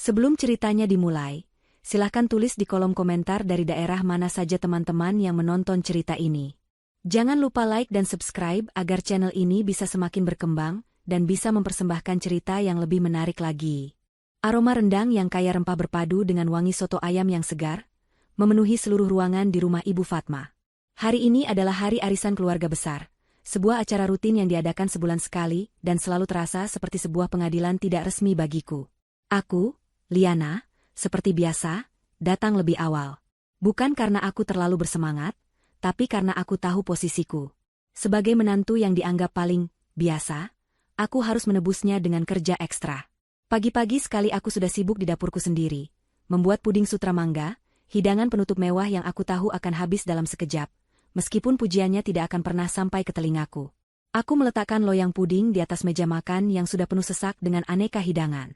Sebelum ceritanya dimulai, silahkan tulis di kolom komentar dari daerah mana saja teman-teman yang menonton cerita ini. Jangan lupa like dan subscribe agar channel ini bisa semakin berkembang dan bisa mempersembahkan cerita yang lebih menarik lagi. Aroma rendang yang kaya rempah berpadu dengan wangi soto ayam yang segar, memenuhi seluruh ruangan di rumah Ibu Fatma. Hari ini adalah hari arisan keluarga besar, sebuah acara rutin yang diadakan sebulan sekali dan selalu terasa seperti sebuah pengadilan tidak resmi bagiku. Aku, Liana, seperti biasa, datang lebih awal. Bukan karena aku terlalu bersemangat, tapi karena aku tahu posisiku. Sebagai menantu yang dianggap paling biasa, aku harus menebusnya dengan kerja ekstra. Pagi-pagi sekali aku sudah sibuk di dapurku sendiri, membuat puding sutra mangga, hidangan penutup mewah yang aku tahu akan habis dalam sekejap, meskipun pujiannya tidak akan pernah sampai ke telingaku. Aku meletakkan loyang puding di atas meja makan yang sudah penuh sesak dengan aneka hidangan.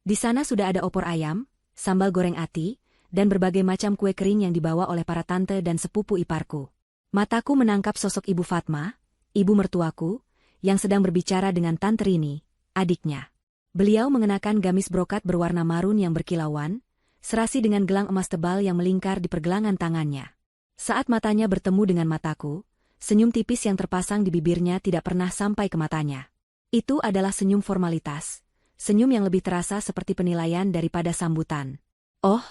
Di sana sudah ada opor ayam, sambal goreng ati, dan berbagai macam kue kering yang dibawa oleh para tante dan sepupu iparku. Mataku menangkap sosok Ibu Fatma, ibu mertuaku, yang sedang berbicara dengan Tante Rini, adiknya. Beliau mengenakan gamis brokat berwarna marun yang berkilauan, serasi dengan gelang emas tebal yang melingkar di pergelangan tangannya. Saat matanya bertemu dengan mataku, senyum tipis yang terpasang di bibirnya tidak pernah sampai ke matanya. Itu adalah senyum formalitas, senyum yang lebih terasa seperti penilaian daripada sambutan. "Oh,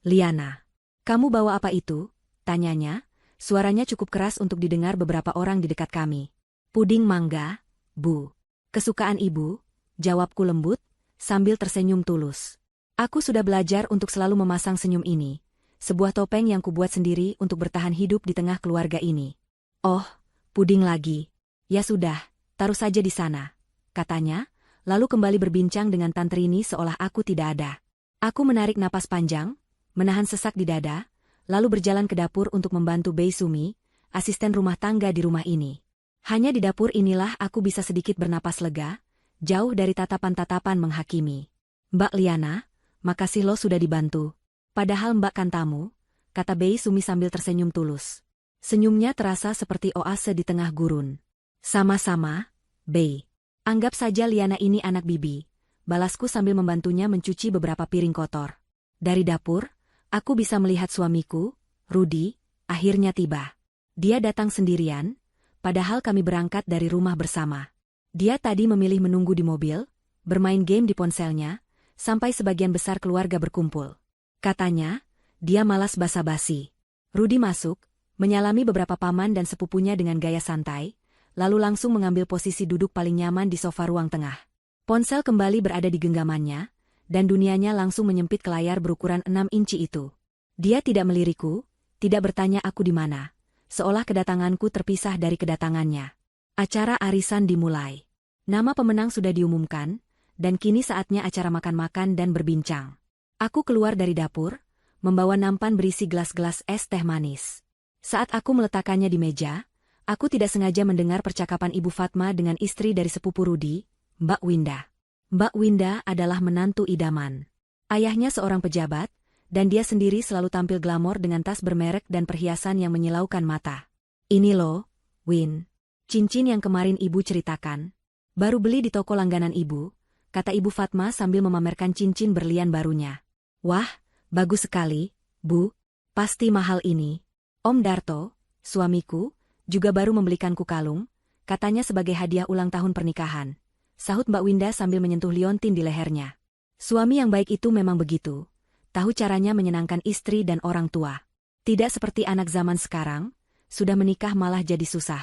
Liana, kamu bawa apa itu?" tanyanya, suaranya cukup keras untuk didengar beberapa orang di dekat kami. "Puding mangga, Bu." "Kesukaan Ibu," jawabku lembut, sambil tersenyum tulus. Aku sudah belajar untuk selalu memasang senyum ini, sebuah topeng yang kubuat sendiri untuk bertahan hidup di tengah keluarga ini. "Oh, puding lagi. Ya sudah, taruh saja di sana," katanya, lalu kembali berbincang dengan Tante Rini seolah aku tidak ada. Aku menarik napas panjang, menahan sesak di dada, lalu berjalan ke dapur untuk membantu Bei Sumi, asisten rumah tangga di rumah ini. Hanya di dapur inilah aku bisa sedikit bernapas lega, jauh dari tatapan-tatapan menghakimi. "Mbak Liana, makasih lo sudah dibantu. Padahal Mbak kan tamu," kata Bei Sumi sambil tersenyum tulus. Senyumnya terasa seperti oase di tengah gurun. "Sama-sama, Bei. Anggap saja Liana ini anak bibi," balasku sambil membantunya mencuci beberapa piring kotor. Dari dapur, aku bisa melihat suamiku, Rudi, akhirnya tiba. Dia datang sendirian, padahal kami berangkat dari rumah bersama. Dia tadi memilih menunggu di mobil, bermain game di ponselnya, sampai sebagian besar keluarga berkumpul. Katanya, dia malas basa-basi. Rudi masuk, menyalami beberapa paman dan sepupunya dengan gaya santai, lalu langsung mengambil posisi duduk paling nyaman di sofa ruang tengah. Ponsel kembali berada di genggamannya, dan dunianya langsung menyempit ke layar berukuran 6 inci itu. Dia tidak melirikku, tidak bertanya aku di mana, seolah kedatanganku terpisah dari kedatangannya. Acara arisan dimulai. Nama pemenang sudah diumumkan, dan kini saatnya acara makan-makan dan berbincang. Aku keluar dari dapur, membawa nampan berisi gelas-gelas es teh manis. Saat aku meletakkannya di meja, aku tidak sengaja mendengar percakapan Ibu Fatma dengan istri dari sepupu Rudi, Mbak Winda. Mbak Winda adalah menantu idaman. Ayahnya seorang pejabat, dan dia sendiri selalu tampil glamor dengan tas bermerek dan perhiasan yang menyilaukan mata. "Ini loh, Win. Cincin yang kemarin Ibu ceritakan. Baru beli di toko langganan Ibu," kata Ibu Fatma sambil memamerkan cincin berlian barunya. "Wah, bagus sekali, Bu. Pasti mahal ini. Om Darto, suamiku, juga baru membelikanku kalung, katanya sebagai hadiah ulang tahun pernikahan," sahut Mbak Winda sambil menyentuh liontin di lehernya. Suami yang baik itu memang begitu, tahu caranya menyenangkan istri dan orang tua. Tidak seperti anak zaman sekarang, sudah menikah malah jadi susah.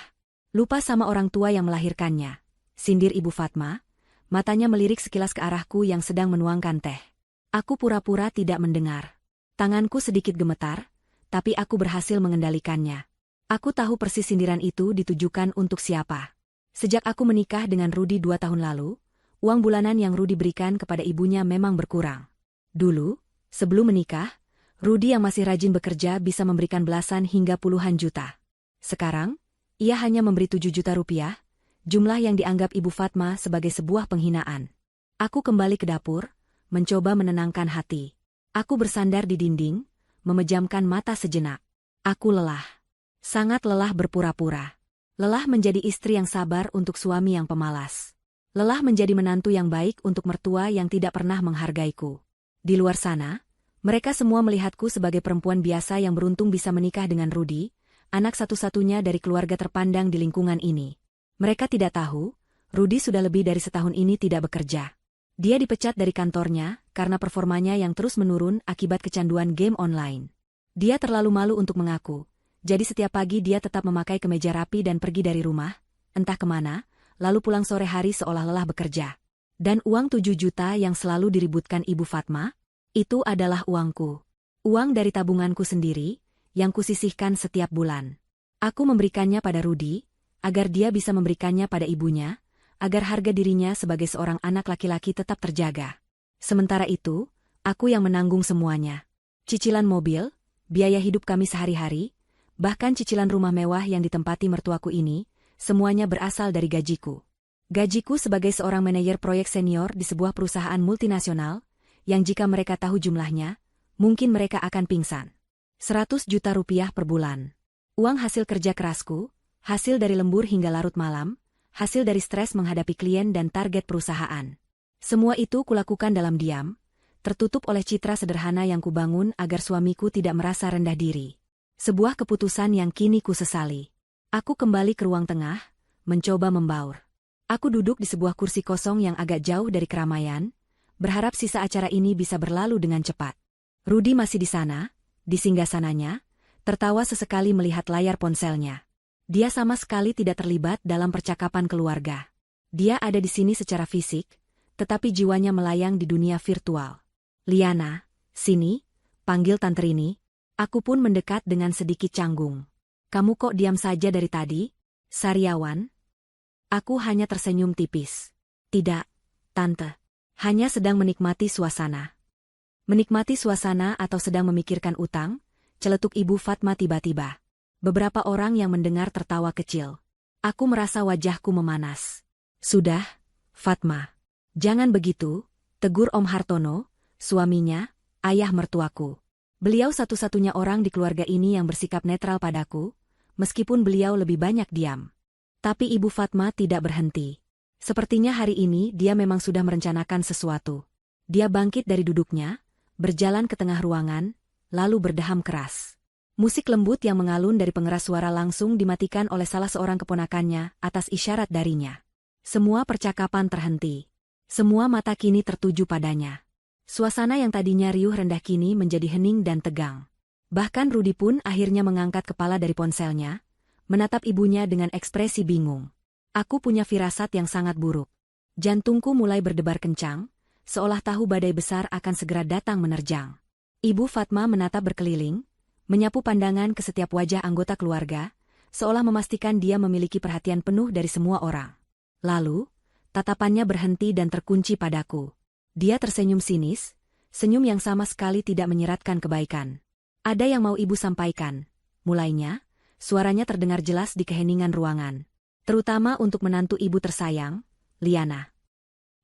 "Lupa sama orang tua yang melahirkannya," sindir Ibu Fatma, matanya melirik sekilas ke arahku yang sedang menuangkan teh. Aku pura-pura tidak mendengar. Tanganku sedikit gemetar, tapi aku berhasil mengendalikannya. Aku tahu persis sindiran itu ditujukan untuk siapa. Sejak aku menikah dengan Rudi 2 tahun lalu, uang bulanan yang Rudi berikan kepada ibunya memang berkurang. Dulu, sebelum menikah, Rudi yang masih rajin bekerja bisa memberikan belasan hingga puluhan juta. Sekarang, ia hanya memberi 7 juta rupiah, jumlah yang dianggap Ibu Fatma sebagai sebuah penghinaan. Aku kembali ke dapur, mencoba menenangkan hati. Aku bersandar di dinding, memejamkan mata sejenak. Aku lelah. Sangat lelah berpura-pura. Lelah menjadi istri yang sabar untuk suami yang pemalas. Lelah menjadi menantu yang baik untuk mertua yang tidak pernah menghargaiku. Di luar sana, mereka semua melihatku sebagai perempuan biasa yang beruntung bisa menikah dengan Rudy, anak satu-satunya dari keluarga terpandang di lingkungan ini. Mereka tidak tahu, Rudy sudah lebih dari setahun ini tidak bekerja. Dia dipecat dari kantornya karena performanya yang terus menurun akibat kecanduan game online. Dia terlalu malu untuk mengaku, jadi setiap pagi dia tetap memakai kemeja rapi dan pergi dari rumah, entah kemana, lalu pulang sore hari seolah lelah bekerja. Dan uang 7 juta yang selalu diributkan Ibu Fatma, itu adalah uangku. Uang dari tabunganku sendiri, yang kusisihkan setiap bulan. Aku memberikannya pada Rudy, agar dia bisa memberikannya pada ibunya, agar harga dirinya sebagai seorang anak laki-laki tetap terjaga. Sementara itu, aku yang menanggung semuanya. Cicilan mobil, biaya hidup kami sehari-hari, bahkan cicilan rumah mewah yang ditempati mertuaku ini, semuanya berasal dari gajiku. Gajiku sebagai seorang manajer proyek senior di sebuah perusahaan multinasional, yang jika mereka tahu jumlahnya, mungkin mereka akan pingsan. 100 juta rupiah per bulan. Uang hasil kerja kerasku, hasil dari lembur hingga larut malam, hasil dari stres menghadapi klien dan target perusahaan. Semua itu kulakukan dalam diam, tertutup oleh citra sederhana yang kubangun agar suamiku tidak merasa rendah diri. Sebuah keputusan yang kini kusesali. Aku kembali ke ruang tengah, mencoba membaur. Aku duduk di sebuah kursi kosong yang agak jauh dari keramaian, berharap sisa acara ini bisa berlalu dengan cepat. Rudy masih di sana, di singgasananya, tertawa sesekali melihat layar ponselnya. Dia sama sekali tidak terlibat dalam percakapan keluarga. Dia ada di sini secara fisik, tetapi jiwanya melayang di dunia virtual. Liana, sini, panggil Tante Rini. Aku pun mendekat dengan sedikit canggung. Kamu kok diam saja dari tadi? Sariawan? Aku hanya tersenyum tipis. Tidak, Tante. Hanya sedang menikmati suasana. Menikmati suasana atau sedang memikirkan utang? Celetuk Ibu Fatma tiba-tiba. Beberapa orang yang mendengar tertawa kecil. Aku merasa wajahku memanas. Sudah, Fatma. Jangan begitu, tegur Om Hartono, suaminya, ayah mertuaku. Beliau satu-satunya orang di keluarga ini yang bersikap netral padaku, meskipun beliau lebih banyak diam. Tapi Ibu Fatma tidak berhenti. Sepertinya hari ini dia memang sudah merencanakan sesuatu. Dia bangkit dari duduknya, berjalan ke tengah ruangan, lalu berdeham keras. Musik lembut yang mengalun dari pengeras suara langsung dimatikan oleh salah seorang keponakannya atas isyarat darinya. Semua percakapan terhenti. Semua mata kini tertuju padanya. Suasana yang tadinya riuh rendah kini menjadi hening dan tegang. Bahkan Rudy pun akhirnya mengangkat kepala dari ponselnya, menatap ibunya dengan ekspresi bingung. Aku punya firasat yang sangat buruk. Jantungku mulai berdebar kencang, seolah tahu badai besar akan segera datang menerjang. Ibu Fatma menatap berkeliling, menyapu pandangan ke setiap wajah anggota keluarga, seolah memastikan dia memiliki perhatian penuh dari semua orang. Lalu, tatapannya berhenti dan terkunci padaku. Dia tersenyum sinis, senyum yang sama sekali tidak menyeratkan kebaikan. Ada yang mau ibu sampaikan, mulainya, suaranya terdengar jelas di keheningan ruangan. Terutama untuk menantu ibu tersayang, Liana.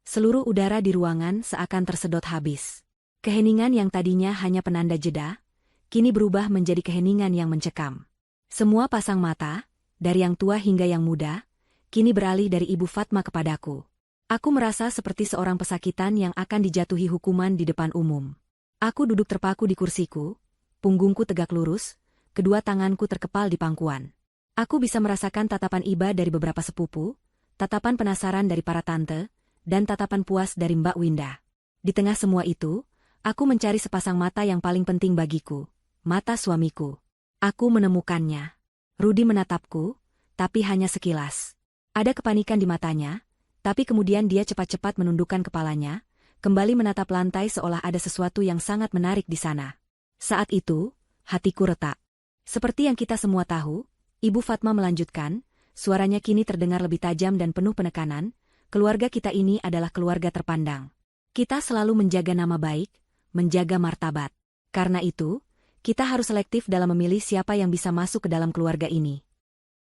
Seluruh udara di ruangan seakan tersedot habis. Keheningan yang tadinya hanya penanda jeda, kini berubah menjadi keheningan yang mencekam. Semua pasang mata, dari yang tua hingga yang muda, kini beralih dari Ibu Fatma kepadaku. Aku merasa seperti seorang pesakitan yang akan dijatuhi hukuman di depan umum. Aku duduk terpaku di kursiku, punggungku tegak lurus, kedua tanganku terkepal di pangkuan. Aku bisa merasakan tatapan iba dari beberapa sepupu, tatapan penasaran dari para tante, dan tatapan puas dari Mbak Winda. Di tengah semua itu, aku mencari sepasang mata yang paling penting bagiku. Mata suamiku. Aku menemukannya. Rudy menatapku, tapi hanya sekilas. Ada kepanikan di matanya, tapi kemudian dia cepat-cepat menundukkan kepalanya, kembali menatap lantai seolah ada sesuatu yang sangat menarik di sana. Saat itu, hatiku retak. Seperti yang kita semua tahu, Ibu Fatma melanjutkan, suaranya kini terdengar lebih tajam dan penuh penekanan, keluarga kita ini adalah keluarga terpandang. Kita selalu menjaga nama baik, menjaga martabat. Karena itu, kita harus selektif dalam memilih siapa yang bisa masuk ke dalam keluarga ini.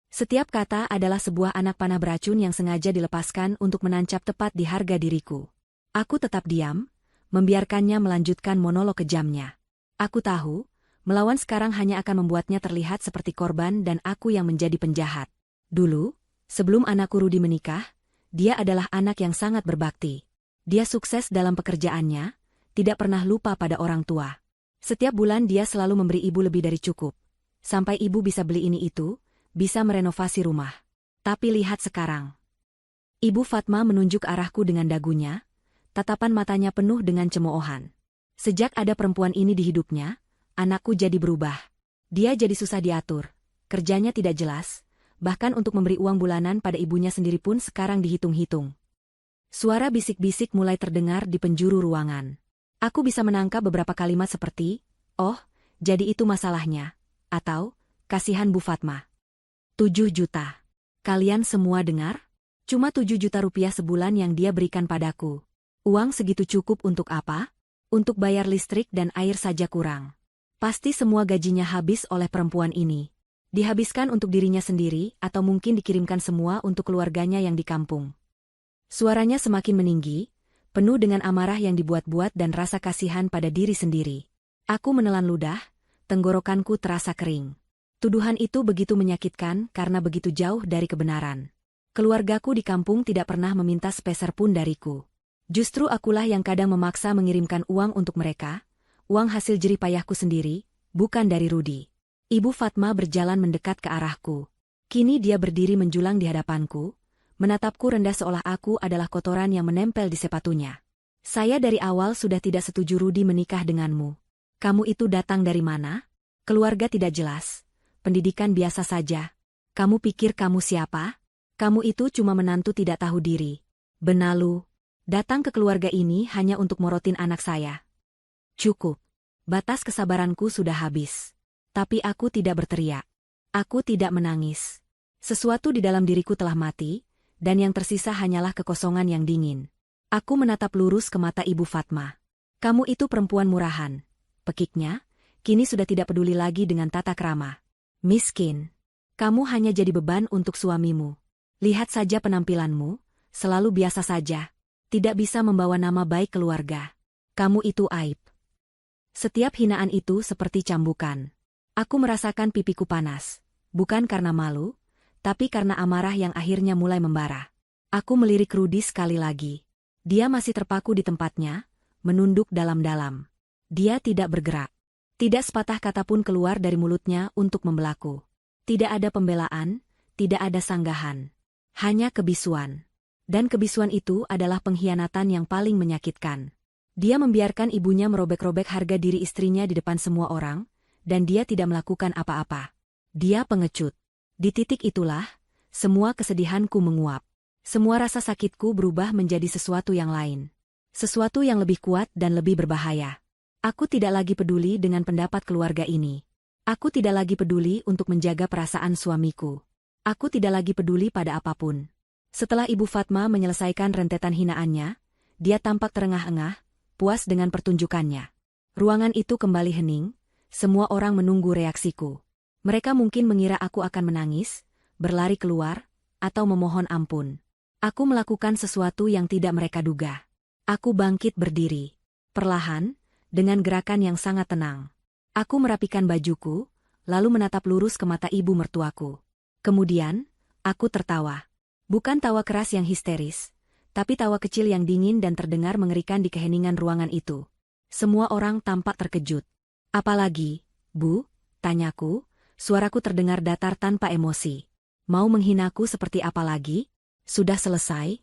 Setiap kata adalah sebuah anak panah beracun yang sengaja dilepaskan untuk menancap tepat di harga diriku. Aku tetap diam, membiarkannya melanjutkan monolog kejamnya. Aku tahu, melawan sekarang hanya akan membuatnya terlihat seperti korban dan aku yang menjadi penjahat. Dulu, sebelum anakku Rudy menikah, dia adalah anak yang sangat berbakti. Dia sukses dalam pekerjaannya, tidak pernah lupa pada orang tua. Setiap bulan dia selalu memberi ibu lebih dari cukup. Sampai ibu bisa beli ini itu, bisa merenovasi rumah. Tapi lihat sekarang. Ibu Fatma menunjuk arahku dengan dagunya, tatapan matanya penuh dengan cemoohan. Sejak ada perempuan ini di hidupnya, anakku jadi berubah. Dia jadi susah diatur, kerjanya tidak jelas, bahkan untuk memberi uang bulanan pada ibunya sendiri pun sekarang dihitung-hitung. Suara bisik-bisik mulai terdengar di penjuru ruangan. Aku bisa menangkap beberapa kalimat seperti, "Oh, jadi itu masalahnya," atau, "Kasihan Bu Fatma. 7 juta. Kalian semua dengar? Cuma 7 juta rupiah sebulan yang dia berikan padaku. Uang segitu cukup untuk apa? Untuk bayar listrik dan air saja kurang. Pasti semua gajinya habis oleh perempuan ini. Dihabiskan untuk dirinya sendiri atau mungkin dikirimkan semua untuk keluarganya yang di kampung." Suaranya semakin meninggi, penuh dengan amarah yang dibuat-buat dan rasa kasihan pada diri sendiri. Aku menelan ludah, tenggorokanku terasa kering. Tuduhan itu begitu menyakitkan karena begitu jauh dari kebenaran. Keluargaku di kampung tidak pernah meminta sepeser pun dariku. Justru akulah yang kadang memaksa mengirimkan uang untuk mereka, uang hasil jerih payahku sendiri, bukan dari Rudi. Ibu Fatma berjalan mendekat ke arahku. Kini dia berdiri menjulang di hadapanku, menatapku rendah seolah aku adalah kotoran yang menempel di sepatunya. "Saya dari awal sudah tidak setuju Rudi menikah denganmu. Kamu itu datang dari mana? Keluarga tidak jelas, pendidikan biasa saja. Kamu pikir kamu siapa? Kamu itu cuma menantu tidak tahu diri. Benalu. Datang ke keluarga ini hanya untuk morotin anak saya. Cukup. Batas kesabaranku sudah habis. Tapi aku tidak berteriak. Aku tidak menangis. Sesuatu di dalam diriku telah mati, dan yang tersisa hanyalah kekosongan yang dingin. Aku menatap lurus ke mata Ibu Fatma. "Kamu itu perempuan murahan," pekiknya, "kini sudah tidak peduli lagi dengan tata krama. Miskin. Kamu hanya jadi beban untuk suamimu. Lihat saja penampilanmu, selalu biasa saja. Tidak bisa membawa nama baik keluarga. Kamu itu aib." Setiap hinaan itu seperti cambukan. Aku merasakan pipiku panas, bukan karena malu, tapi karena amarah yang akhirnya mulai membara. Aku melirik Rudi sekali lagi. Dia masih terpaku di tempatnya, menunduk dalam-dalam. Dia tidak bergerak. Tidak sepatah kata pun keluar dari mulutnya untuk membelaku. Tidak ada pembelaan, tidak ada sanggahan. Hanya kebisuan. Dan kebisuan itu adalah pengkhianatan yang paling menyakitkan. Dia membiarkan ibunya merobek-robek harga diri istrinya di depan semua orang, dan dia tidak melakukan apa-apa. Dia pengecut. Di titik itulah, semua kesedihanku menguap. Semua rasa sakitku berubah menjadi sesuatu yang lain. Sesuatu yang lebih kuat dan lebih berbahaya. Aku tidak lagi peduli dengan pendapat keluarga ini. Aku tidak lagi peduli untuk menjaga perasaan suamiku. Aku tidak lagi peduli pada apapun. Setelah Ibu Fatma menyelesaikan rentetan hinaannya, dia tampak terengah-engah, puas dengan pertunjukannya. Ruangan itu kembali hening, semua orang menunggu reaksiku. Mereka mungkin mengira aku akan menangis, berlari keluar, atau memohon ampun. Aku melakukan sesuatu yang tidak mereka duga. Aku bangkit berdiri. Perlahan, dengan gerakan yang sangat tenang. Aku merapikan bajuku, lalu menatap lurus ke mata ibu mertuaku. Kemudian, aku tertawa. Bukan tawa keras yang histeris, tapi tawa kecil yang dingin dan terdengar mengerikan di keheningan ruangan itu. Semua orang tampak terkejut. "Apalagi, Bu?" tanyaku, suaraku terdengar datar tanpa emosi. "Mau menghinaku seperti apa lagi? Sudah selesai?"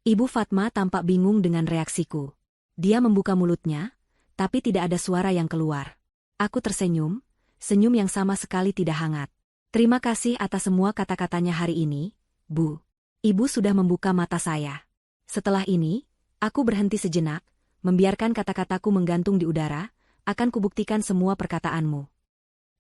Ibu Fatma tampak bingung dengan reaksiku. Dia membuka mulutnya, tapi tidak ada suara yang keluar. Aku tersenyum, senyum yang sama sekali tidak hangat. "Terima kasih atas semua kata-katanya hari ini, Bu. Ibu sudah membuka mata saya. Setelah ini, aku berhenti sejenak, membiarkan kata-kataku menggantung di udara, akan kubuktikan semua perkataanmu."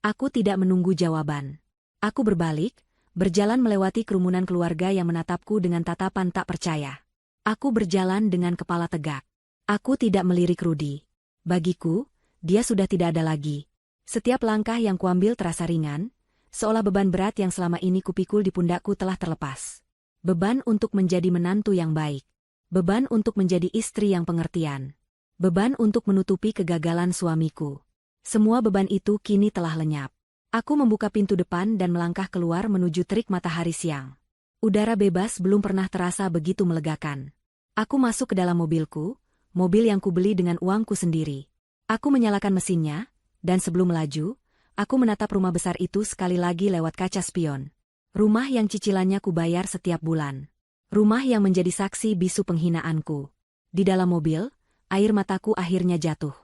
Aku tidak menunggu jawaban. Aku berbalik, berjalan melewati kerumunan keluarga yang menatapku dengan tatapan tak percaya. Aku berjalan dengan kepala tegak. Aku tidak melirik Rudi. Bagiku, dia sudah tidak ada lagi. Setiap langkah yang kuambil terasa ringan, seolah beban berat yang selama ini kupikul di pundakku telah terlepas. Beban untuk menjadi menantu yang baik. Beban untuk menjadi istri yang pengertian. Beban untuk menutupi kegagalan suamiku. Semua beban itu kini telah lenyap. Aku membuka pintu depan dan melangkah keluar menuju terik matahari siang. Udara bebas belum pernah terasa begitu melegakan. Aku masuk ke dalam mobilku, mobil yang kubeli dengan uangku sendiri. Aku menyalakan mesinnya, dan sebelum melaju, aku menatap rumah besar itu sekali lagi lewat kaca spion. Rumah yang cicilannya kubayar setiap bulan. Rumah yang menjadi saksi bisu penghinaanku. Di dalam mobil, air mataku akhirnya jatuh.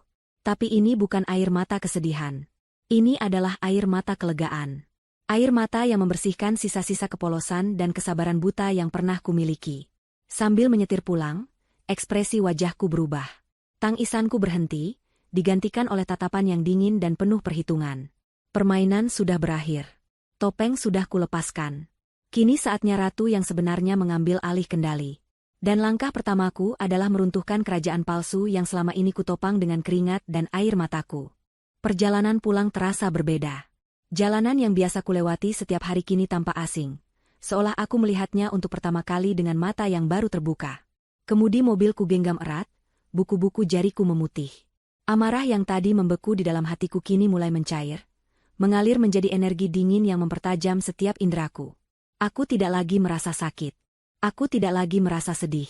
Tapi ini bukan air mata kesedihan. Ini adalah air mata kelegaan. Air mata yang membersihkan sisa-sisa kepolosan dan kesabaran buta yang pernah kumiliki. Sambil menyetir pulang, ekspresi wajahku berubah. Tangisanku berhenti, digantikan oleh tatapan yang dingin dan penuh perhitungan. Permainan sudah berakhir. Topeng sudah kulepaskan. Kini saatnya ratu yang sebenarnya mengambil alih kendali. Dan langkah pertamaku adalah meruntuhkan kerajaan palsu yang selama ini kutopang dengan keringat dan air mataku. Perjalanan pulang terasa berbeda. Jalanan yang biasa kulewati setiap hari kini tampak asing. Seolah aku melihatnya untuk pertama kali dengan mata yang baru terbuka. Kemudi mobilku genggam erat, buku-buku jariku memutih. Amarah yang tadi membeku di dalam hatiku kini mulai mencair, mengalir menjadi energi dingin yang mempertajam setiap indraku. Aku tidak lagi merasa sakit. Aku tidak lagi merasa sedih.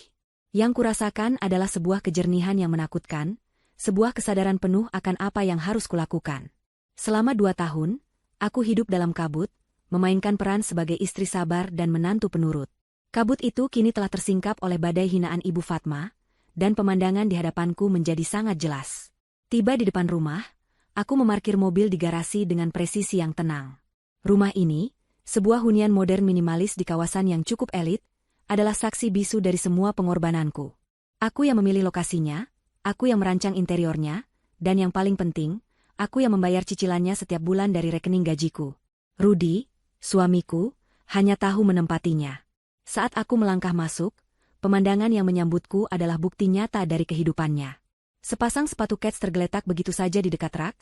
Yang kurasakan adalah sebuah kejernihan yang menakutkan, sebuah kesadaran penuh akan apa yang harus kulakukan. Selama 2 tahun, aku hidup dalam kabut, memainkan peran sebagai istri sabar dan menantu penurut. Kabut itu kini telah tersingkap oleh badai hinaan Ibu Fatma, dan pemandangan di hadapanku menjadi sangat jelas. Tiba di depan rumah, aku memarkir mobil di garasi dengan presisi yang tenang. Rumah ini, sebuah hunian modern minimalis di kawasan yang cukup elit, adalah saksi bisu dari semua pengorbananku. Aku yang memilih lokasinya, aku yang merancang interiornya, dan yang paling penting, aku yang membayar cicilannya setiap bulan dari rekening gajiku. Rudi, suamiku, hanya tahu menempatinya. Saat aku melangkah masuk, pemandangan yang menyambutku adalah bukti nyata dari kehidupannya. Sepasang sepatu kets tergeletak begitu saja di dekat rak,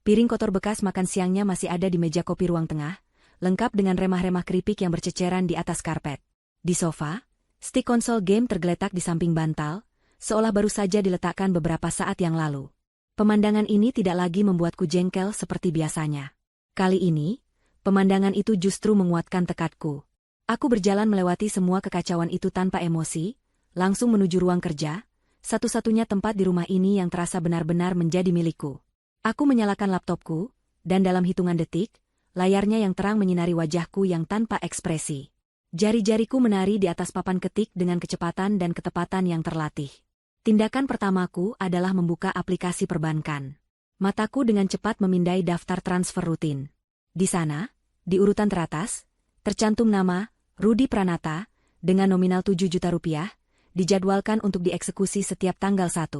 piring kotor bekas makan siangnya masih ada di meja kopi ruang tengah, lengkap dengan remah-remah keripik yang berceceran di atas karpet. Di sofa, stik konsol game tergeletak di samping bantal, seolah baru saja diletakkan beberapa saat yang lalu. Pemandangan ini tidak lagi membuatku jengkel seperti biasanya. Kali ini, pemandangan itu justru menguatkan tekadku. Aku berjalan melewati semua kekacauan itu tanpa emosi, langsung menuju ruang kerja, satu-satunya tempat di rumah ini yang terasa benar-benar menjadi milikku. Aku menyalakan laptopku, dan dalam hitungan detik, layarnya yang terang menyinari wajahku yang tanpa ekspresi. Jari-jariku menari di atas papan ketik dengan kecepatan dan ketepatan yang terlatih. Tindakan pertamaku adalah membuka aplikasi perbankan. Mataku dengan cepat memindai daftar transfer rutin. Di sana, di urutan teratas, tercantum nama Rudi Pranata dengan nominal 7 juta rupiah, dijadwalkan untuk dieksekusi setiap tanggal 1.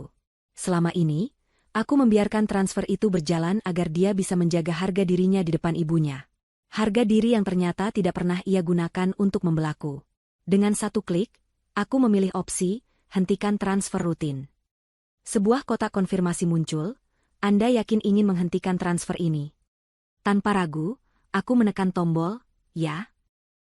Selama ini, aku membiarkan transfer itu berjalan agar dia bisa menjaga harga dirinya di depan ibunya. Harga diri yang ternyata tidak pernah ia gunakan untuk membelaku. Dengan satu klik, aku memilih opsi, hentikan transfer rutin. Sebuah kotak konfirmasi muncul, Anda yakin ingin menghentikan transfer ini? Tanpa ragu, aku menekan tombol, ya.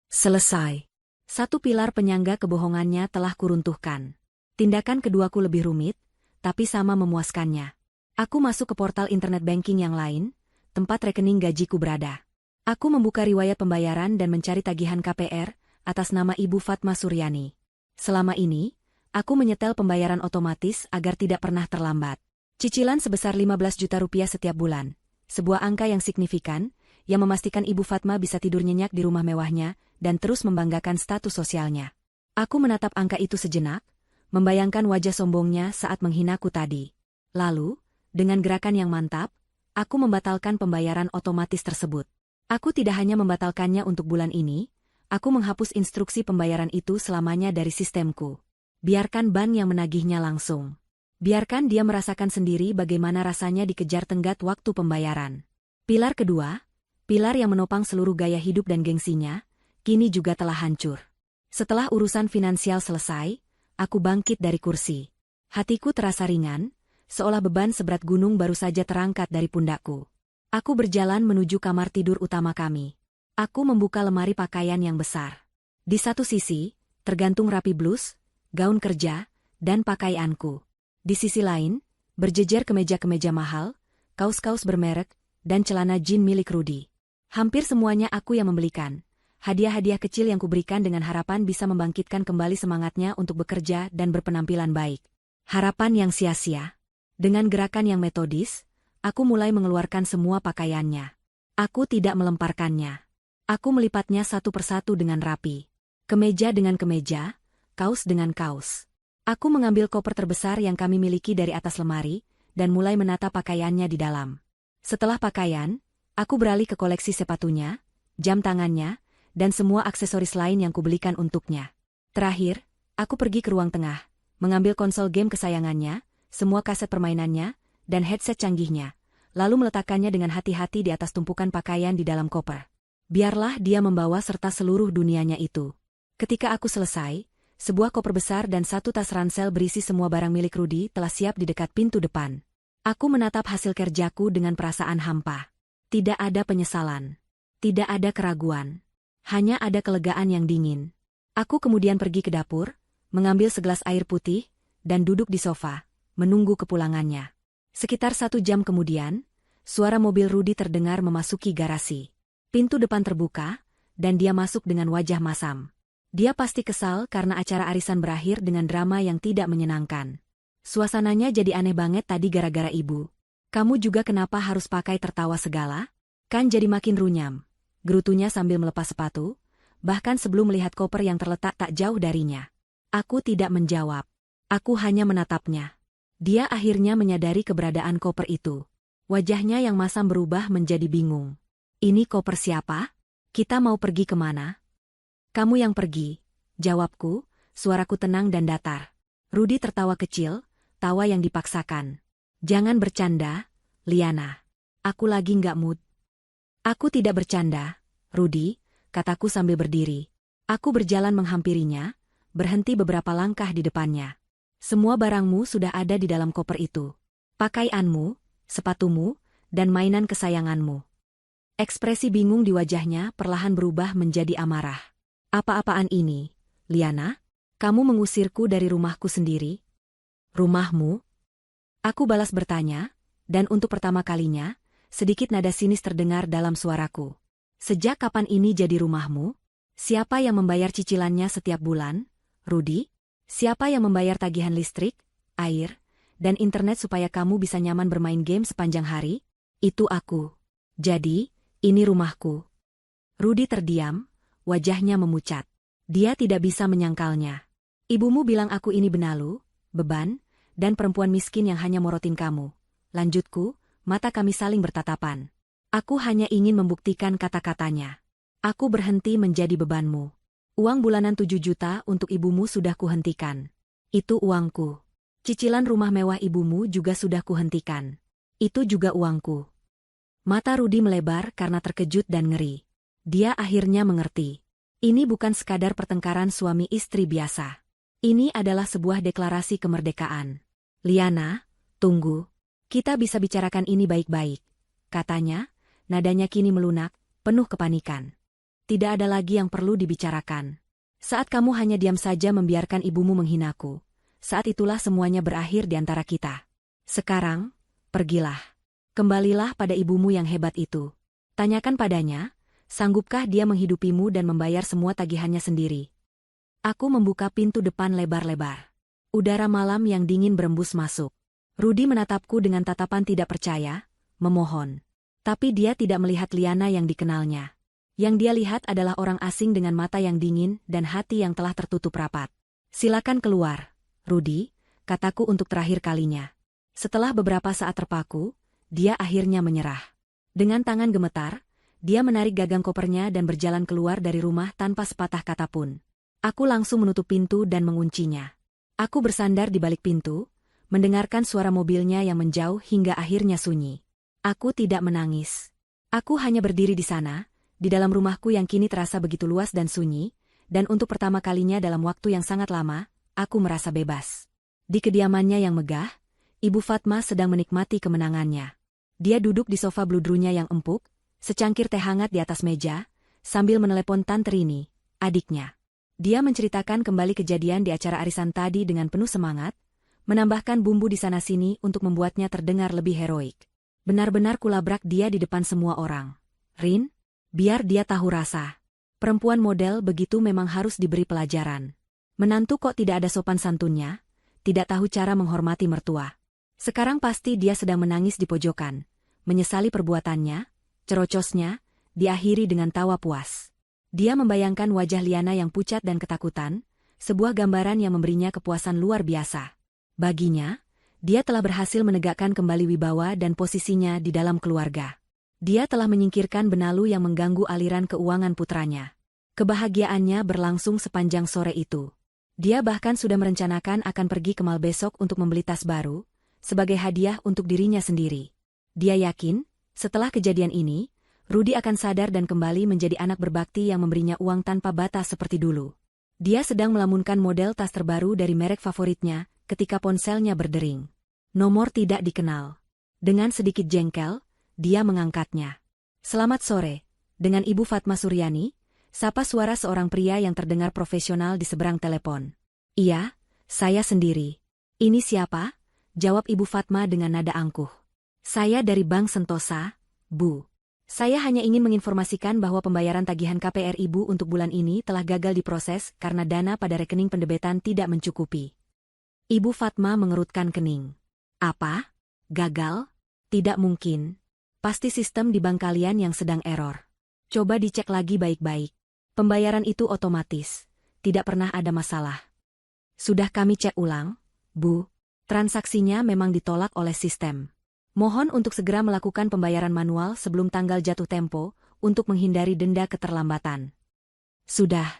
Selesai. Satu pilar penyangga kebohongannya telah kuruntuhkan. Tindakan keduaku lebih rumit, tapi sama memuaskannya. Aku masuk ke portal internet banking yang lain, tempat rekening gajiku berada. Aku membuka riwayat pembayaran dan mencari tagihan KPR atas nama Ibu Fatma Suryani. Selama ini, aku menyetel pembayaran otomatis agar tidak pernah terlambat. Cicilan sebesar 15 juta rupiah setiap bulan. Sebuah angka yang signifikan, yang memastikan Ibu Fatma bisa tidur nyenyak di rumah mewahnya dan terus membanggakan status sosialnya. Aku menatap angka itu sejenak, membayangkan wajah sombongnya saat menghinaku tadi. Lalu, dengan gerakan yang mantap, aku membatalkan pembayaran otomatis tersebut. Aku tidak hanya membatalkannya untuk bulan ini, aku menghapus instruksi pembayaran itu selamanya dari sistemku. Biarkan bank yang menagihnya langsung. Biarkan dia merasakan sendiri bagaimana rasanya dikejar tenggat waktu pembayaran. Pilar kedua, pilar yang menopang seluruh gaya hidup dan gengsinya, kini juga telah hancur. Setelah urusan finansial selesai, aku bangkit dari kursi. Hatiku terasa ringan, seolah beban seberat gunung baru saja terangkat dari pundakku. Aku berjalan menuju kamar tidur utama kami. Aku membuka lemari pakaian yang besar. Di satu sisi, tergantung rapi blus, gaun kerja, dan pakaianku. Di sisi lain, berjejer kemeja-kemeja mahal, kaos-kaos bermerek, dan celana jean milik Rudi. Hampir semuanya aku yang membelikan. Hadiah-hadiah kecil yang kuberikan dengan harapan bisa membangkitkan kembali semangatnya untuk bekerja dan berpenampilan baik. Harapan yang sia-sia. Dengan gerakan yang metodis, aku mulai mengeluarkan semua pakaiannya. Aku tidak melemparkannya. Aku melipatnya satu persatu dengan rapi. Kemeja dengan kemeja, kaos dengan kaos. Aku mengambil koper terbesar yang kami miliki dari atas lemari, dan mulai menata pakaiannya di dalam. Setelah pakaian, aku beralih ke koleksi sepatunya, jam tangannya, dan semua aksesoris lain yang kubelikan untuknya. Terakhir, aku pergi ke ruang tengah, mengambil konsol game kesayangannya, semua kaset permainannya, dan headset canggihnya, lalu meletakkannya dengan hati-hati di atas tumpukan pakaian di dalam koper. Biarlah dia membawa serta seluruh dunianya itu. Ketika aku selesai, sebuah koper besar dan satu tas ransel berisi semua barang milik Rudy telah siap di dekat pintu depan. Aku menatap hasil kerjaku dengan perasaan hampa. Tidak ada penyesalan. Tidak ada keraguan. Hanya ada kelegaan yang dingin. Aku kemudian pergi ke dapur, mengambil segelas air putih, dan duduk di sofa, menunggu kepulangannya. Sekitar 1 jam kemudian, suara mobil Rudy terdengar memasuki garasi. Pintu depan terbuka, dan dia masuk dengan wajah masam. Dia pasti kesal karena acara arisan berakhir dengan drama yang tidak menyenangkan. Suasananya jadi aneh banget tadi gara-gara ibu. Kamu juga kenapa harus pakai tertawa segala? Kan jadi makin runyam. Gerutunya sambil melepas sepatu, bahkan sebelum melihat koper yang terletak tak jauh darinya. Aku tidak menjawab. Aku hanya menatapnya. Dia akhirnya menyadari keberadaan koper itu. Wajahnya yang masam berubah menjadi bingung. Ini koper siapa? Kita mau pergi kemana? Kamu yang pergi, jawabku, suaraku tenang dan datar. Rudy tertawa kecil, tawa yang dipaksakan. Jangan bercanda, Liana. Aku lagi nggak mood. Aku tidak bercanda, Rudy, kataku sambil berdiri. Aku berjalan menghampirinya, berhenti beberapa langkah di depannya. Semua barangmu sudah ada di dalam koper itu. Pakaianmu, sepatumu, dan mainan kesayanganmu. Ekspresi bingung di wajahnya perlahan berubah menjadi amarah. Apa-apaan ini, Liana? Kamu mengusirku dari rumahku sendiri? Rumahmu? Aku balas bertanya, dan untuk pertama kalinya, sedikit nada sinis terdengar dalam suaraku. Sejak kapan ini jadi rumahmu? Siapa yang membayar cicilannya setiap bulan, Rudy? Siapa yang membayar tagihan listrik, air, dan internet supaya kamu bisa nyaman bermain game sepanjang hari? Itu aku. Jadi, ini rumahku. Rudy terdiam, wajahnya memucat. Dia tidak bisa menyangkalnya. Ibumu bilang aku ini benalu, beban, dan perempuan miskin yang hanya morotin kamu. Lanjutku, mata kami saling bertatapan. Aku hanya ingin membuktikan kata-katanya. Aku berhenti menjadi bebanmu. Uang bulanan 7 juta untuk ibumu sudah kuhentikan. Itu uangku. Cicilan rumah mewah ibumu juga sudah kuhentikan. Itu juga uangku. Mata Rudy melebar karena terkejut dan ngeri. Dia akhirnya mengerti. Ini bukan sekadar pertengkaran suami istri biasa. Ini adalah sebuah deklarasi kemerdekaan. Liana, tunggu. Kita bisa bicarakan ini baik-baik. Katanya, nadanya kini melunak, penuh kepanikan. Tidak ada lagi yang perlu dibicarakan. Saat kamu hanya diam saja membiarkan ibumu menghinaku, saat itulah semuanya berakhir di antara kita. Sekarang, pergilah. Kembalilah pada ibumu yang hebat itu. Tanyakan padanya, sanggupkah dia menghidupimu dan membayar semua tagihannya sendiri? Aku membuka pintu depan lebar-lebar. Udara malam yang dingin berembus masuk. Rudy menatapku dengan tatapan tidak percaya, memohon. Tapi dia tidak melihat Liana yang dikenalnya. Yang dia lihat adalah orang asing dengan mata yang dingin dan hati yang telah tertutup rapat. Silakan keluar, Rudy, kataku untuk terakhir kalinya. Setelah beberapa saat terpaku, dia akhirnya menyerah. Dengan tangan gemetar, dia menarik gagang kopernya dan berjalan keluar dari rumah tanpa sepatah kata pun. Aku langsung menutup pintu dan menguncinya. Aku bersandar di balik pintu, mendengarkan suara mobilnya yang menjauh hingga akhirnya sunyi. Aku tidak menangis. Aku hanya berdiri di sana, di dalam rumahku yang kini terasa begitu luas dan sunyi, dan untuk pertama kalinya dalam waktu yang sangat lama, aku merasa bebas. Di kediamannya yang megah, Ibu Fatma sedang menikmati kemenangannya. Dia duduk di sofa bludrunya yang empuk, secangkir teh hangat di atas meja, sambil menelepon Tante Rini, adiknya. Dia menceritakan kembali kejadian di acara arisan tadi dengan penuh semangat, menambahkan bumbu di sana-sini untuk membuatnya terdengar lebih heroik. Benar-benar kulabrak dia di depan semua orang. Rin, biar dia tahu rasa. Perempuan model begitu memang harus diberi pelajaran. Menantu kok tidak ada sopan santunnya, tidak tahu cara menghormati mertua. Sekarang pasti dia sedang menangis di pojokan, menyesali perbuatannya, cerocosnya, diakhiri dengan tawa puas. Dia membayangkan wajah Liana yang pucat dan ketakutan, sebuah gambaran yang memberinya kepuasan luar biasa. Baginya, dia telah berhasil menegakkan kembali wibawa dan posisinya di dalam keluarga. Dia telah menyingkirkan benalu yang mengganggu aliran keuangan putranya. Kebahagiaannya berlangsung sepanjang sore itu. Dia bahkan sudah merencanakan akan pergi ke mall besok untuk membeli tas baru, sebagai hadiah untuk dirinya sendiri. Dia yakin, setelah kejadian ini, Rudy akan sadar dan kembali menjadi anak berbakti yang memberinya uang tanpa batas seperti dulu. Dia sedang melamunkan model tas terbaru dari merek favoritnya, ketika ponselnya berdering. Nomor tidak dikenal. Dengan sedikit jengkel, dia mengangkatnya. "Selamat sore," dengan Ibu Fatma Suryani, sapa suara seorang pria yang terdengar profesional di seberang telepon. "Iya, saya sendiri." "Ini siapa?" jawab Ibu Fatma dengan nada angkuh. "Saya dari Bank Sentosa, Bu. Saya hanya ingin menginformasikan bahwa pembayaran tagihan KPR Ibu untuk bulan ini telah gagal diproses karena dana pada rekening pendebetan tidak mencukupi." Ibu Fatma mengerutkan kening. "Apa? Gagal? Tidak mungkin. Pasti sistem di bank kalian yang sedang error. Coba dicek lagi baik-baik. Pembayaran itu otomatis. Tidak pernah ada masalah." "Sudah kami cek ulang, Bu. Transaksinya memang ditolak oleh sistem. Mohon untuk segera melakukan pembayaran manual sebelum tanggal jatuh tempo, untuk menghindari denda keterlambatan." Sudah.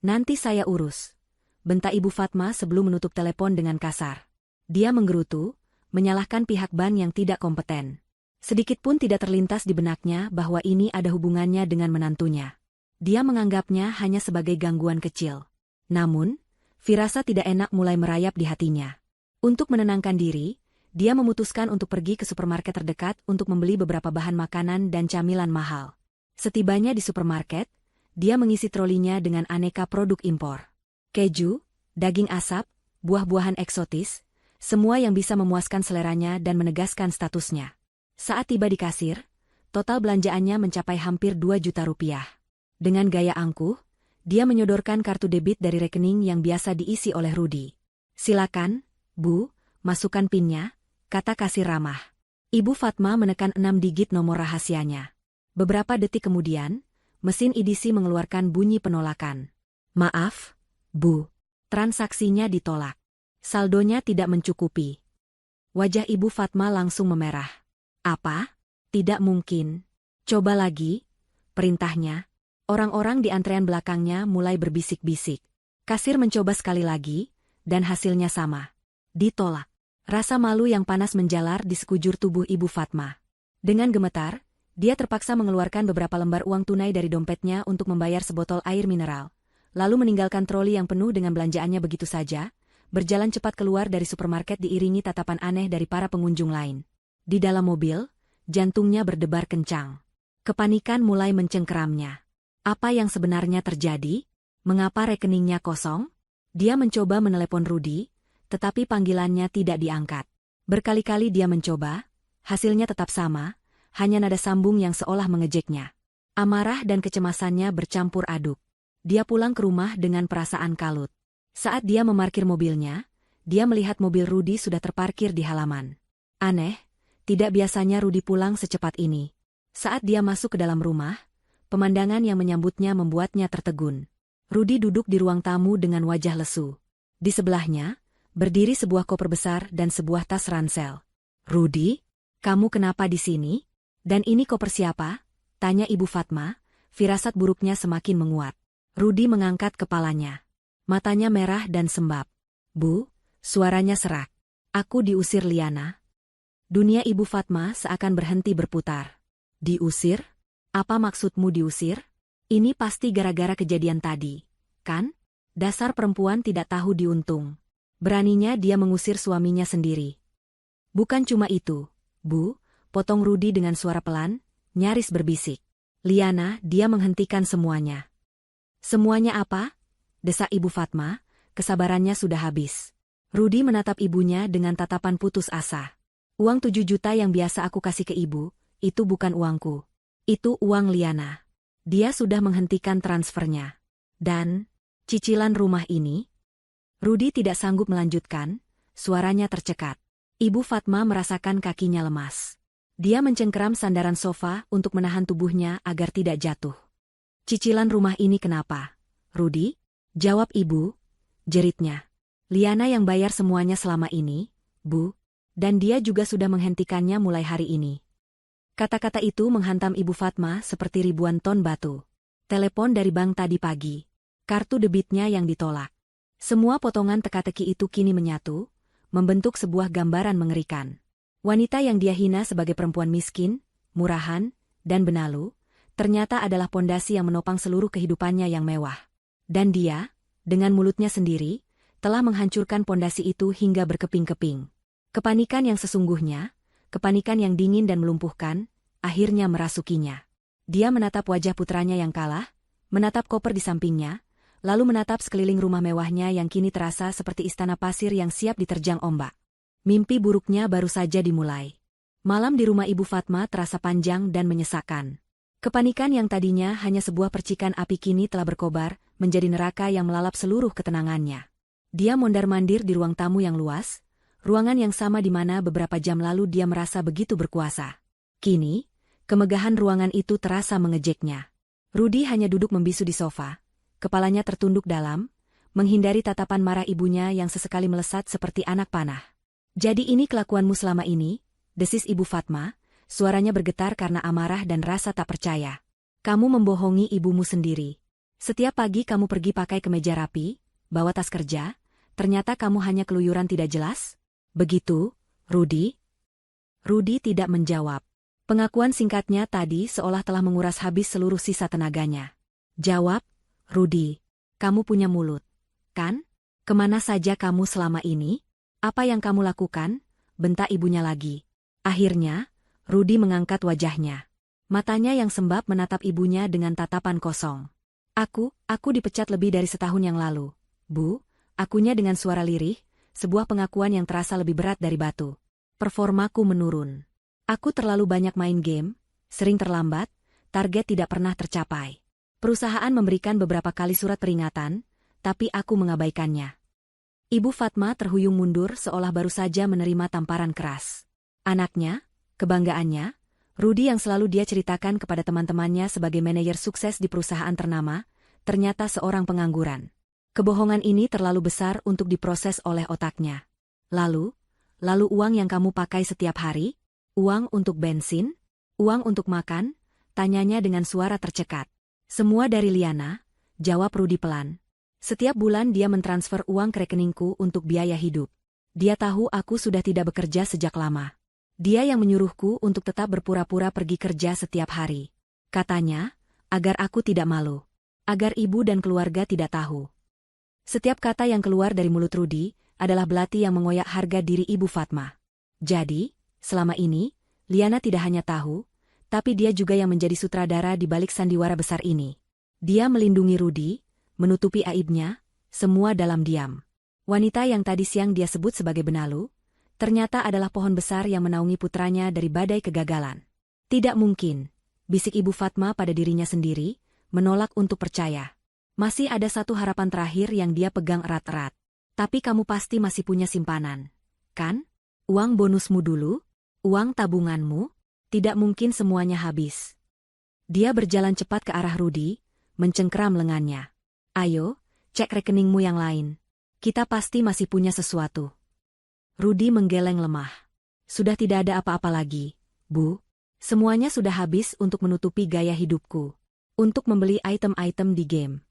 Nanti saya urus," bentak Ibu Fatma sebelum menutup telepon dengan kasar. Dia menggerutu, menyalahkan pihak bank yang tidak kompeten. Sedikit pun tidak terlintas di benaknya bahwa ini ada hubungannya dengan menantunya. Dia menganggapnya hanya sebagai gangguan kecil. Namun, firasat tidak enak mulai merayap di hatinya. Untuk menenangkan diri, dia memutuskan untuk pergi ke supermarket terdekat untuk membeli beberapa bahan makanan dan camilan mahal. Setibanya di supermarket, dia mengisi trolinya dengan aneka produk impor. Keju, daging asap, buah-buahan eksotis, semua yang bisa memuaskan seleranya dan menegaskan statusnya. Saat tiba di kasir, total belanjaannya mencapai hampir 2 juta rupiah. Dengan gaya angkuh, dia menyodorkan kartu debit dari rekening yang biasa diisi oleh Rudy. "Silakan, Bu, masukkan PIN-nya," kata kasir ramah. Ibu Fatma menekan 6 digit nomor rahasianya. Beberapa detik kemudian, mesin EDC mengeluarkan bunyi penolakan. "Maaf, Bu. Transaksinya ditolak. Saldonya tidak mencukupi." Wajah Ibu Fatma langsung memerah. "Apa? Tidak mungkin. Coba lagi," perintahnya. Orang-orang di antrean belakangnya mulai berbisik-bisik. Kasir mencoba sekali lagi, dan hasilnya sama. Ditolak. Rasa malu yang panas menjalar di sekujur tubuh Ibu Fatma. Dengan gemetar, dia terpaksa mengeluarkan beberapa lembar uang tunai dari dompetnya untuk membayar sebotol air mineral, lalu meninggalkan troli yang penuh dengan belanjaannya begitu saja, berjalan cepat keluar dari supermarket diiringi tatapan aneh dari para pengunjung lain. Di dalam mobil, jantungnya berdebar kencang. Kepanikan mulai mencengkeramnya. Apa yang sebenarnya terjadi? Mengapa rekeningnya kosong? Dia mencoba menelepon Rudy, tetapi panggilannya tidak diangkat. Berkali-kali dia mencoba, hasilnya tetap sama, hanya nada sambung yang seolah mengejeknya. Amarah dan kecemasannya bercampur aduk. Dia pulang ke rumah dengan perasaan kalut. Saat dia memarkir mobilnya, dia melihat mobil Rudy sudah terparkir di halaman. Aneh, tidak biasanya Rudy pulang secepat ini. Saat dia masuk ke dalam rumah, pemandangan yang menyambutnya membuatnya tertegun. Rudy duduk di ruang tamu dengan wajah lesu. Di sebelahnya, berdiri sebuah koper besar dan sebuah tas ransel. "Rudy, kamu kenapa di sini? Dan ini koper siapa?" tanya Ibu Fatma, firasat buruknya semakin menguat. Rudy mengangkat kepalanya. Matanya merah dan sembab. "Bu," suaranya serak. "Aku diusir Liana." Dunia Ibu Fatma seakan berhenti berputar. "Diusir? Apa maksudmu diusir? Ini pasti gara-gara kejadian tadi, kan? Dasar perempuan tidak tahu diuntung. Beraninya dia mengusir suaminya sendiri." "Bukan cuma itu, Bu," potong Rudy dengan suara pelan, nyaris berbisik. "Liana, dia menghentikan semuanya." "Semuanya apa?" desak Ibu Fatma, kesabarannya sudah habis. Rudy menatap ibunya dengan tatapan putus asa. "Uang 7 juta yang biasa aku kasih ke ibu, itu bukan uangku. Itu uang Liana. Dia sudah menghentikan transfernya. Dan, cicilan rumah ini?" Rudi tidak sanggup melanjutkan, suaranya tercekat. Ibu Fatma merasakan kakinya lemas. Dia mencengkeram sandaran sofa untuk menahan tubuhnya agar tidak jatuh. Cicilan rumah ini kenapa, Rudi? Jawab ibu, jeritnya. Liana yang bayar semuanya selama ini, Bu. Dan dia juga sudah menghentikannya mulai hari ini. Kata-kata itu menghantam Ibu Fatma seperti ribuan ton batu. Telepon dari bank tadi pagi. Kartu debitnya yang ditolak. Semua potongan teka-teki itu kini menyatu, membentuk sebuah gambaran mengerikan. Wanita yang dia hina sebagai perempuan miskin, murahan, dan benalu, ternyata adalah pondasi yang menopang seluruh kehidupannya yang mewah. Dan dia, dengan mulutnya sendiri, telah menghancurkan pondasi itu hingga berkeping-keping. Kepanikan yang sesungguhnya, kepanikan yang dingin dan melumpuhkan, akhirnya merasukinya. Dia menatap wajah putranya yang kalah, menatap koper di sampingnya, lalu menatap sekeliling rumah mewahnya yang kini terasa seperti istana pasir yang siap diterjang ombak. Mimpi buruknya baru saja dimulai. Malam di rumah Ibu Fatma terasa panjang dan menyesakkan. Kepanikan yang tadinya hanya sebuah percikan api kini telah berkobar, menjadi neraka yang melalap seluruh ketenangannya. Dia mondar-mandir di ruang tamu yang luas, ruangan yang sama di mana beberapa jam lalu dia merasa begitu berkuasa. Kini, kemegahan ruangan itu terasa mengejeknya. Rudi hanya duduk membisu di sofa, kepalanya tertunduk dalam, menghindari tatapan marah ibunya yang sesekali melesat seperti anak panah. Jadi ini kelakuanmu selama ini, desis Ibu Fatma, suaranya bergetar karena amarah dan rasa tak percaya. Kamu membohongi ibumu sendiri. Setiap pagi kamu pergi pakai kemeja rapi, bawa tas kerja, ternyata kamu hanya keluyuran tidak jelas? Begitu, Rudi? Rudi tidak menjawab. Pengakuan singkatnya tadi seolah telah menguras habis seluruh sisa tenaganya. Jawab, Rudi. Kamu punya mulut, kan? Kemana saja kamu selama ini? Apa yang kamu lakukan? Bentak ibunya lagi. Akhirnya, Rudi mengangkat wajahnya. Matanya yang sembab menatap ibunya dengan tatapan kosong. Aku dipecat lebih dari setahun yang lalu. Bu, akunya dengan suara lirih, sebuah pengakuan yang terasa lebih berat dari batu. Performaku menurun. Aku terlalu banyak main game, sering terlambat, target tidak pernah tercapai. Perusahaan memberikan beberapa kali surat peringatan, tapi aku mengabaikannya. Ibu Fatma terhuyung mundur seolah baru saja menerima tamparan keras. Anaknya, kebanggaannya, Rudi yang selalu dia ceritakan kepada teman-temannya sebagai manajer sukses di perusahaan ternama, ternyata seorang pengangguran. Kebohongan ini terlalu besar untuk diproses oleh otaknya. Lalu uang yang kamu pakai setiap hari? Uang untuk bensin? Uang untuk makan? Tanyanya dengan suara tercekat. Semua dari Liana, jawab Rudi pelan. Setiap bulan dia mentransfer uang ke rekeningku untuk biaya hidup. Dia tahu aku sudah tidak bekerja sejak lama. Dia yang menyuruhku untuk tetap berpura-pura pergi kerja setiap hari. Katanya, agar aku tidak malu. Agar ibu dan keluarga tidak tahu. Setiap kata yang keluar dari mulut Rudi adalah belati yang mengoyak harga diri Ibu Fatma. Jadi, selama ini, Liana tidak hanya tahu, tapi dia juga yang menjadi sutradara di balik sandiwara besar ini. Dia melindungi Rudi, menutupi aibnya, semua dalam diam. Wanita yang tadi siang dia sebut sebagai benalu, ternyata adalah pohon besar yang menaungi putranya dari badai kegagalan. Tidak mungkin, bisik Ibu Fatma pada dirinya sendiri, menolak untuk percaya. Masih ada satu harapan terakhir yang dia pegang erat-erat. Tapi kamu pasti masih punya simpanan, kan? Uang bonusmu dulu? Uang tabunganmu? Tidak mungkin semuanya habis. Dia berjalan cepat ke arah Rudi, mencengkeram lengannya. Ayo, cek rekeningmu yang lain. Kita pasti masih punya sesuatu. Rudi menggeleng lemah. Sudah tidak ada apa-apa lagi, Bu. Semuanya sudah habis untuk menutupi gaya hidupku. Untuk membeli item-item di game.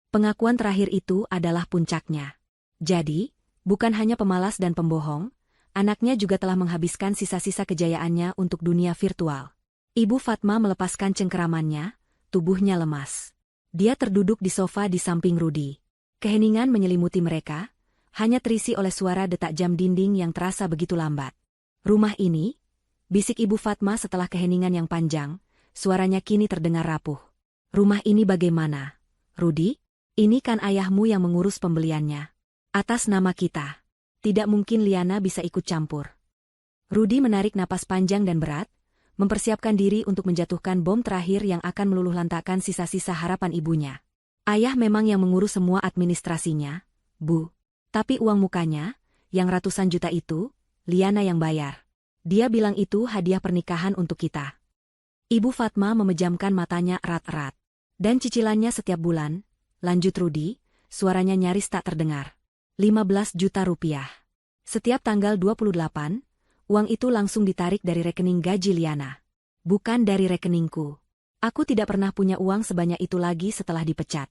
Pengakuan terakhir itu adalah puncaknya. Jadi, bukan hanya pemalas dan pembohong, anaknya juga telah menghabiskan sisa-sisa kejayaannya untuk dunia virtual. Ibu Fatma melepaskan cengkeramannya, tubuhnya lemas. Dia terduduk di sofa di samping Rudi. Keheningan menyelimuti mereka, hanya terisi oleh suara detak jam dinding yang terasa begitu lambat. Rumah ini, bisik Ibu Fatma setelah keheningan yang panjang, suaranya kini terdengar rapuh. Rumah ini bagaimana, Rudi? Ini kan ayahmu yang mengurus pembeliannya. Atas nama kita. Tidak mungkin Liana bisa ikut campur. Rudi menarik napas panjang dan berat, mempersiapkan diri untuk menjatuhkan bom terakhir yang akan meluluhlantakkan sisa-sisa harapan ibunya. Ayah memang yang mengurus semua administrasinya, Bu. Tapi uang mukanya, yang ratusan juta itu, Liana yang bayar. Dia bilang itu hadiah pernikahan untuk kita. Ibu Fatma memejamkan matanya erat-erat. Dan cicilannya setiap bulan, lanjut Rudi, suaranya nyaris tak terdengar. 15 juta rupiah. Setiap tanggal 28, uang itu langsung ditarik dari rekening gaji Liana. Bukan dari rekeningku. Aku tidak pernah punya uang sebanyak itu lagi setelah dipecat.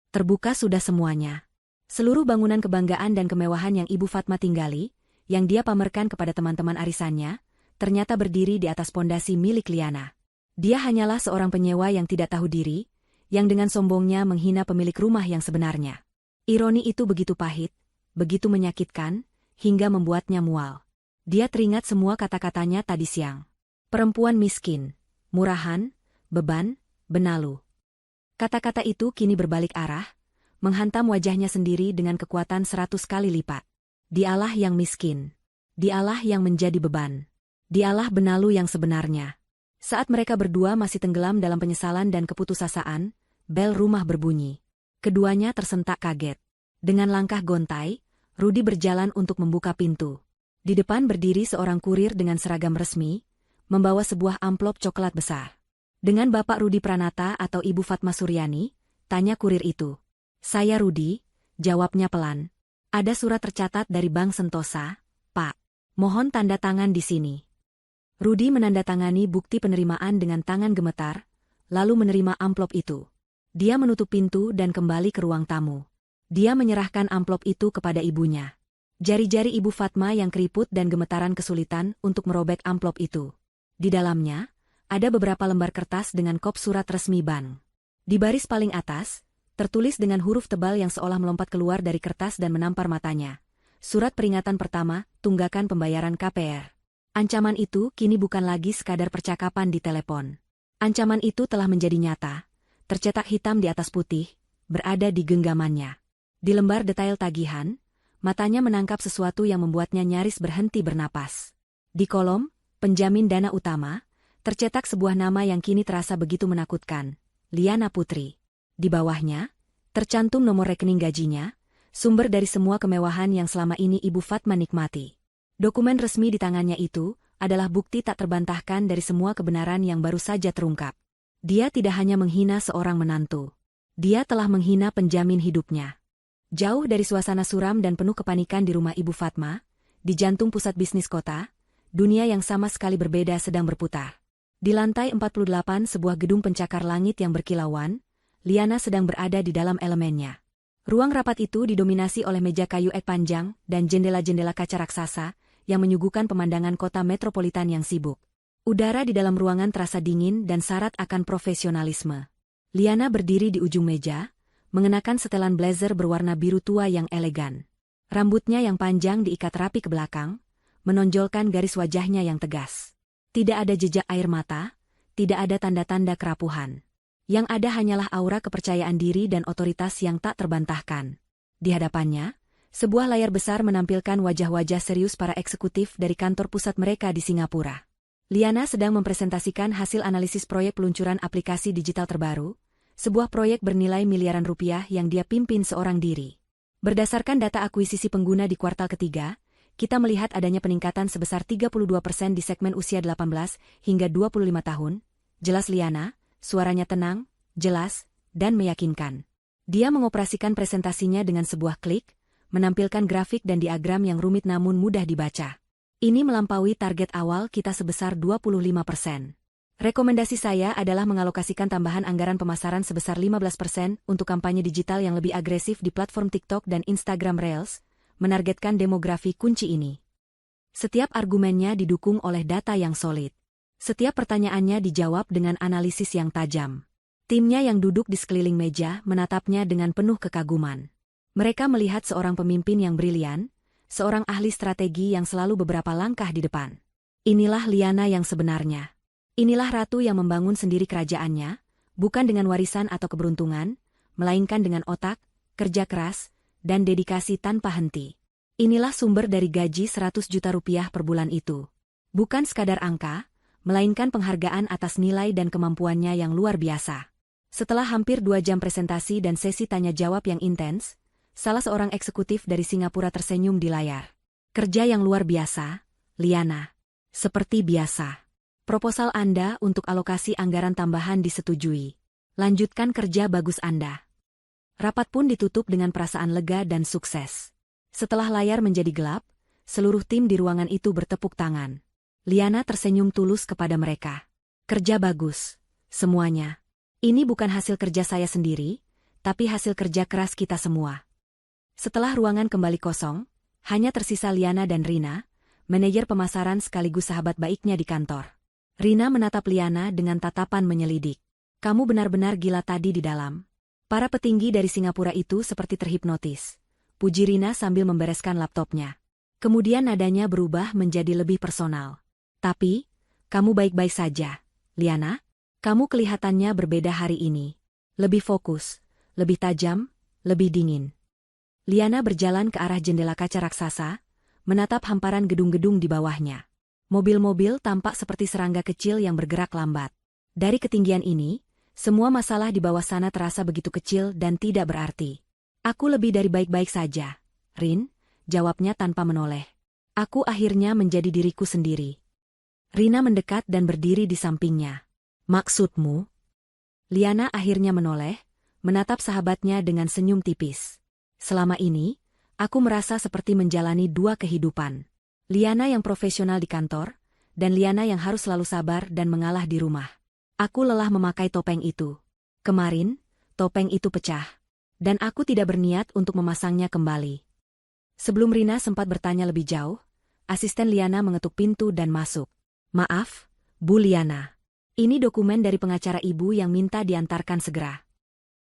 Terbuka sudah semuanya. Seluruh bangunan kebanggaan dan kemewahan yang Ibu Fatma tinggali, yang dia pamerkan kepada teman-teman arisannya, ternyata berdiri di atas pondasi milik Liana. Dia hanyalah seorang penyewa yang tidak tahu diri, yang dengan sombongnya menghina pemilik rumah yang sebenarnya. Ironi itu begitu pahit, begitu menyakitkan, hingga membuatnya mual. Dia teringat semua kata-katanya tadi siang. Perempuan miskin, murahan, beban, benalu. Kata-kata itu kini berbalik arah, menghantam wajahnya sendiri dengan kekuatan 100 kali lipat. Dialah yang miskin. Dialah yang menjadi beban. Dialah benalu yang sebenarnya. Saat mereka berdua masih tenggelam dalam penyesalan dan keputusasaan, bel rumah berbunyi. Keduanya tersentak kaget. Dengan langkah gontai, Rudi berjalan untuk membuka pintu. Di depan berdiri seorang kurir dengan seragam resmi, membawa sebuah amplop coklat besar. Dengan Bapak Rudi Pranata atau Ibu Fatma Suryani, tanya kurir itu. Saya Rudi, jawabnya pelan. Ada surat tercatat dari Bank Sentosa, Pak. Mohon tanda tangan di sini. Rudi menandatangani bukti penerimaan dengan tangan gemetar, lalu menerima amplop itu. Dia menutup pintu dan kembali ke ruang tamu. Dia menyerahkan amplop itu kepada ibunya. Jari-jari Ibu Fatma yang keriput dan gemetaran kesulitan untuk merobek amplop itu. Di dalamnya, ada beberapa lembar kertas dengan kop surat resmi bank. Di baris paling atas, tertulis dengan huruf tebal yang seolah melompat keluar dari kertas dan menampar matanya. Surat peringatan pertama, tunggakan pembayaran KPR. Ancaman itu kini bukan lagi sekadar percakapan di telepon. Ancaman itu telah menjadi nyata, tercetak hitam di atas putih, berada di genggamannya. Di lembar detail tagihan, matanya menangkap sesuatu yang membuatnya nyaris berhenti bernapas. Di kolom, penjamin dana utama, tercetak sebuah nama yang kini terasa begitu menakutkan, Liana Putri. Di bawahnya, tercantum nomor rekening gajinya, sumber dari semua kemewahan yang selama ini Ibu Fatma nikmati. Dokumen resmi di tangannya itu adalah bukti tak terbantahkan dari semua kebenaran yang baru saja terungkap. Dia tidak hanya menghina seorang menantu. Dia telah menghina penjamin hidupnya. Jauh dari suasana suram dan penuh kepanikan di rumah Ibu Fatma, di jantung pusat bisnis kota, dunia yang sama sekali berbeda sedang berputar. Di lantai 48 sebuah gedung pencakar langit yang berkilauan, Liana sedang berada di dalam elemennya. Ruang rapat itu didominasi oleh meja kayu ek panjang dan jendela-jendela kaca raksasa yang menyuguhkan pemandangan kota metropolitan yang sibuk. Udara di dalam ruangan terasa dingin dan syarat akan profesionalisme. Liana berdiri di ujung meja, mengenakan setelan blazer berwarna biru tua yang elegan. Rambutnya yang panjang diikat rapi ke belakang, menonjolkan garis wajahnya yang tegas. Tidak ada jejak air mata, tidak ada tanda-tanda kerapuhan. Yang ada hanyalah aura kepercayaan diri dan otoritas yang tak terbantahkan. Di hadapannya, sebuah layar besar menampilkan wajah-wajah serius para eksekutif dari kantor pusat mereka di Singapura. Liana sedang mempresentasikan hasil analisis proyek peluncuran aplikasi digital terbaru, sebuah proyek bernilai miliaran rupiah yang dia pimpin seorang diri. Berdasarkan data akuisisi pengguna di kuartal ketiga, kita melihat adanya peningkatan sebesar 32% di segmen usia 18 hingga 25 tahun, jelas Liana, suaranya tenang, jelas, dan meyakinkan. Dia mengoperasikan presentasinya dengan sebuah klik, menampilkan grafik dan diagram yang rumit namun mudah dibaca. Ini melampaui target awal kita sebesar 25%. Rekomendasi saya adalah mengalokasikan tambahan anggaran pemasaran sebesar 15% untuk kampanye digital yang lebih agresif di platform TikTok dan Instagram Reels, menargetkan demografi kunci ini. Setiap argumennya didukung oleh data yang solid. Setiap pertanyaannya dijawab dengan analisis yang tajam. Timnya yang duduk di sekeliling meja menatapnya dengan penuh kekaguman. Mereka melihat seorang pemimpin yang brilian, seorang ahli strategi yang selalu beberapa langkah di depan. Inilah Liana yang sebenarnya. Inilah ratu yang membangun sendiri kerajaannya, bukan dengan warisan atau keberuntungan, melainkan dengan otak, kerja keras, dan dedikasi tanpa henti. Inilah sumber dari gaji 100 juta rupiah per bulan itu. Bukan sekadar angka, melainkan penghargaan atas nilai dan kemampuannya yang luar biasa. Setelah hampir 2 jam presentasi dan sesi tanya-jawab yang intens, Salah seorang eksekutif dari Singapura tersenyum di layar. Kerja yang luar biasa, Liana. Seperti biasa. Proposal Anda untuk alokasi anggaran tambahan disetujui. Lanjutkan kerja bagus Anda. Rapat pun ditutup dengan perasaan lega dan sukses. Setelah layar menjadi gelap, seluruh tim di ruangan itu bertepuk tangan. Liana tersenyum tulus kepada mereka. Kerja bagus, semuanya. Ini bukan hasil kerja saya sendiri, tapi hasil kerja keras kita semua. Setelah ruangan kembali kosong, hanya tersisa Liana dan Rina, manajer pemasaran sekaligus sahabat baiknya di kantor. Rina menatap Liana dengan tatapan menyelidik. Kamu benar-benar gila tadi di dalam. Para petinggi dari Singapura itu seperti terhipnotis. Puji Rina sambil membereskan laptopnya. Kemudian nadanya berubah menjadi lebih personal. Tapi, kamu baik-baik saja, Liana. Kamu kelihatannya berbeda hari ini. Lebih fokus, lebih tajam, lebih dingin. Liana berjalan ke arah jendela kaca raksasa, menatap hamparan gedung-gedung di bawahnya. Mobil-mobil tampak seperti serangga kecil yang bergerak lambat. Dari ketinggian ini, semua masalah di bawah sana terasa begitu kecil dan tidak berarti. Aku lebih dari baik-baik saja, Rin, jawabnya tanpa menoleh. Aku akhirnya menjadi diriku sendiri. Rina mendekat dan berdiri di sampingnya. Maksudmu? Liana akhirnya menoleh, menatap sahabatnya dengan senyum tipis. Selama ini, aku merasa seperti menjalani dua kehidupan. Liana yang profesional di kantor, dan Liana yang harus selalu sabar dan mengalah di rumah. Aku lelah memakai topeng itu. Kemarin, topeng itu pecah. Dan aku tidak berniat untuk memasangnya kembali. Sebelum Rina sempat bertanya lebih jauh, asisten Liana mengetuk pintu dan masuk. Maaf, Bu Liana. Ini dokumen dari pengacara ibu yang minta diantarkan segera.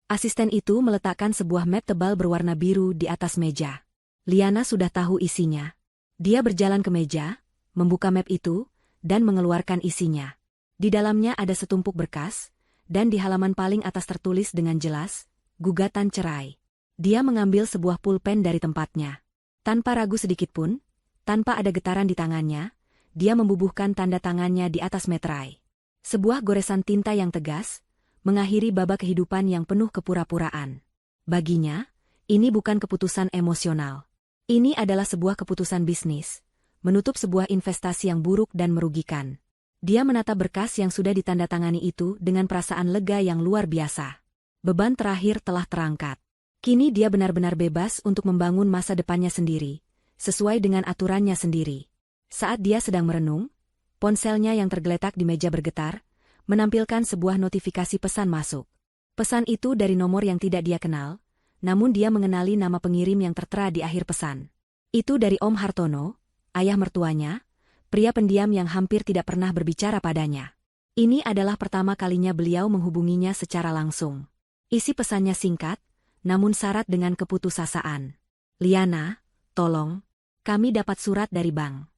Asisten itu meletakkan sebuah map tebal berwarna biru di atas meja. Liana sudah tahu isinya. Dia berjalan ke meja, membuka map itu, dan mengeluarkan isinya. Di dalamnya ada setumpuk berkas, dan di halaman paling atas tertulis dengan jelas, gugatan cerai. Dia mengambil sebuah pulpen dari tempatnya. Tanpa ragu sedikitpun, tanpa ada getaran di tangannya, dia membubuhkan tanda tangannya di atas meterai. Sebuah goresan tinta yang tegas, mengakhiri babak kehidupan yang penuh kepura-puraan. Baginya, ini bukan keputusan emosional. Ini adalah sebuah keputusan bisnis, menutup sebuah investasi yang buruk dan merugikan. Dia menatap berkas yang sudah ditandatangani itu dengan perasaan lega yang luar biasa. Beban terakhir telah terangkat. Kini dia benar-benar bebas untuk membangun masa depannya sendiri, sesuai dengan aturannya sendiri. Saat dia sedang merenung, ponselnya yang tergeletak di meja bergetar, menampilkan sebuah notifikasi pesan masuk. Pesan itu dari nomor yang tidak dia kenal, namun dia mengenali nama pengirim yang tertera di akhir pesan. Itu dari Om Hartono, ayah mertuanya, pria pendiam yang hampir tidak pernah berbicara padanya. Ini adalah pertama kalinya beliau menghubunginya secara langsung. Isi pesannya singkat, namun syarat dengan keputusasaan. Liana, tolong, kami dapat surat dari bank.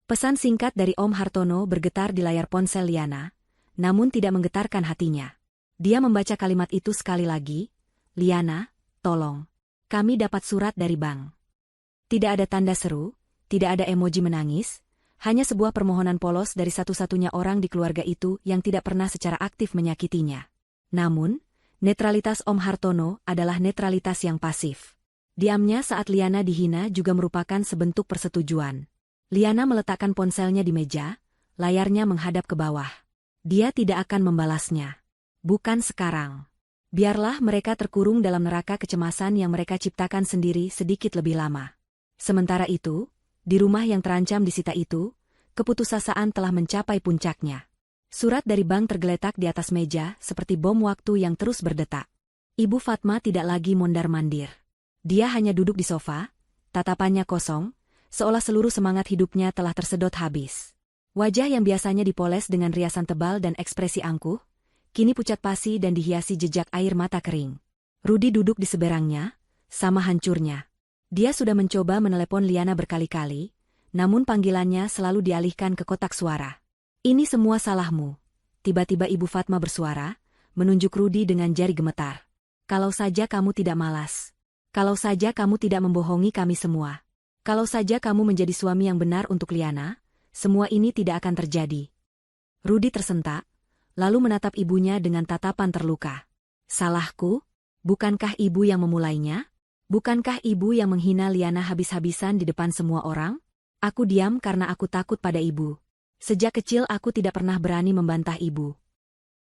Pesan singkat dari Om Hartono bergetar di layar ponsel Liana, namun tidak menggetarkan hatinya. Dia membaca kalimat itu sekali lagi, Liana, tolong. Kami dapat surat dari bank. Tidak ada tanda seru, tidak ada emoji menangis, hanya sebuah permohonan polos dari satu-satunya orang di keluarga itu yang tidak pernah secara aktif menyakitinya. Namun, netralitas Om Hartono adalah netralitas yang pasif. Diamnya saat Liana dihina juga merupakan sebentuk persetujuan. Liana meletakkan ponselnya di meja, layarnya menghadap ke bawah. Dia tidak akan membalasnya. Bukan sekarang. Biarlah mereka terkurung dalam neraka kecemasan yang mereka ciptakan sendiri sedikit lebih lama. Sementara itu, di rumah yang terancam disita itu, keputusasaan telah mencapai puncaknya. Surat dari bank tergeletak di atas meja seperti bom waktu yang terus berdetak. Ibu Fatma tidak lagi mondar-mandir. Dia hanya duduk di sofa, tatapannya kosong, seolah seluruh semangat hidupnya telah tersedot habis. Wajah yang biasanya dipoles dengan riasan tebal dan ekspresi angkuh, kini pucat pasi dan dihiasi jejak air mata kering. Rudi duduk di seberangnya, sama hancurnya. Dia sudah mencoba menelepon Liana berkali-kali, namun panggilannya selalu dialihkan ke kotak suara. Ini semua salahmu. Tiba-tiba Ibu Fatma bersuara, menunjuk Rudi dengan jari gemetar. Kalau saja kamu tidak malas. Kalau saja kamu tidak membohongi kami semua. Kalau saja kamu menjadi suami yang benar untuk Liana, semua ini tidak akan terjadi. Rudi tersentak, lalu menatap ibunya dengan tatapan terluka. Salahku? Bukankah ibu yang memulainya? Bukankah ibu yang menghina Liana habis-habisan di depan semua orang? Aku diam karena aku takut pada ibu. Sejak kecil aku tidak pernah berani membantah ibu.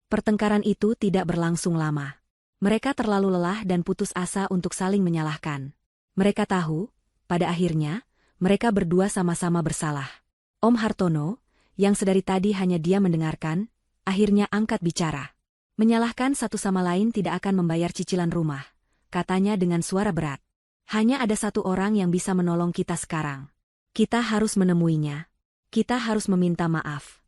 Pertengkaran itu tidak berlangsung lama. Mereka terlalu lelah dan putus asa untuk saling menyalahkan. Mereka tahu, pada akhirnya, mereka berdua sama-sama bersalah. Om Hartono, yang sedari tadi hanya dia mendengarkan, akhirnya angkat bicara. Menyalahkan satu sama lain tidak akan membayar cicilan rumah, katanya dengan suara berat. Hanya ada satu orang yang bisa menolong kita sekarang. Kita harus menemuinya. Kita harus meminta maaf.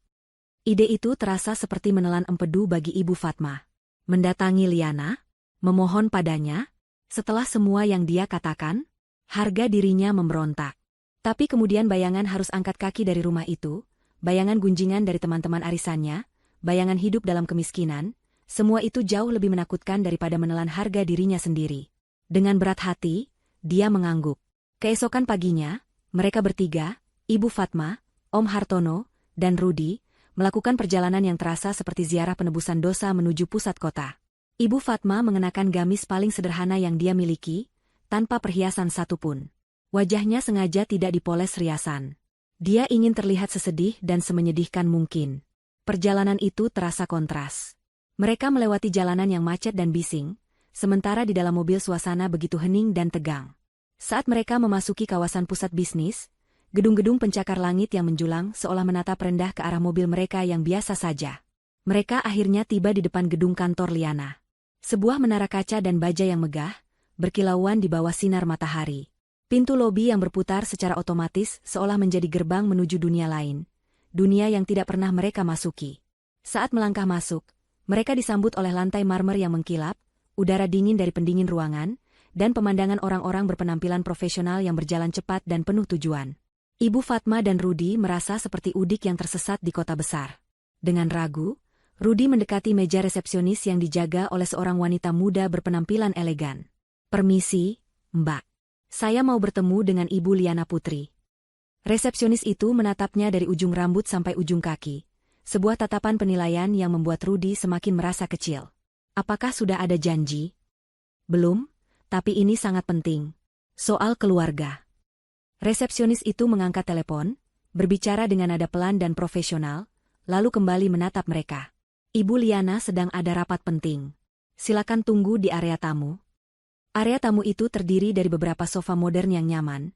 Ide itu terasa seperti menelan empedu bagi Ibu Fatma. Mendatangi Liana, memohon padanya, setelah semua yang dia katakan, harga dirinya memberontak. Tapi kemudian bayangan harus angkat kaki dari rumah itu, bayangan gunjingan dari teman-teman arisannya, bayangan hidup dalam kemiskinan, semua itu jauh lebih menakutkan daripada menelan harga dirinya sendiri. Dengan berat hati, dia mengangguk. Keesokan paginya, mereka bertiga, Ibu Fatma, Om Hartono, dan Rudi, melakukan perjalanan yang terasa seperti ziarah penebusan dosa menuju pusat kota. Ibu Fatma mengenakan gamis paling sederhana yang dia miliki, tanpa perhiasan satupun. Wajahnya sengaja tidak dipoles riasan. Dia ingin terlihat sesedih dan semenyedihkan mungkin. Perjalanan itu terasa kontras. Mereka melewati jalanan yang macet dan bising, sementara di dalam mobil suasana begitu hening dan tegang. Saat mereka memasuki kawasan pusat bisnis, gedung-gedung pencakar langit yang menjulang seolah menatap rendah ke arah mobil mereka yang biasa saja. Mereka akhirnya tiba di depan gedung kantor Liana. Sebuah menara kaca dan baja yang megah, berkilauan di bawah sinar matahari. Pintu lobi yang berputar secara otomatis seolah menjadi gerbang menuju dunia lain. Dunia yang tidak pernah mereka masuki. Saat melangkah masuk, mereka disambut oleh lantai marmer yang mengkilap, udara dingin dari pendingin ruangan, dan pemandangan orang-orang berpenampilan profesional yang berjalan cepat dan penuh tujuan. Ibu Fatma dan Rudi merasa seperti udik yang tersesat di kota besar. Dengan ragu, Rudi mendekati meja resepsionis yang dijaga oleh seorang wanita muda berpenampilan elegan. "Permisi, Mbak. Saya mau bertemu dengan Ibu Liana Putri." Resepsionis itu menatapnya dari ujung rambut sampai ujung kaki. Sebuah tatapan penilaian yang membuat Rudi semakin merasa kecil. Apakah sudah ada janji? Belum, tapi ini sangat penting. Soal keluarga. Resepsionis itu mengangkat telepon, berbicara dengan nada pelan dan profesional, lalu kembali menatap mereka. "Ibu Liana sedang ada rapat penting. Silakan tunggu di area tamu." Area tamu itu terdiri dari beberapa sofa modern yang nyaman,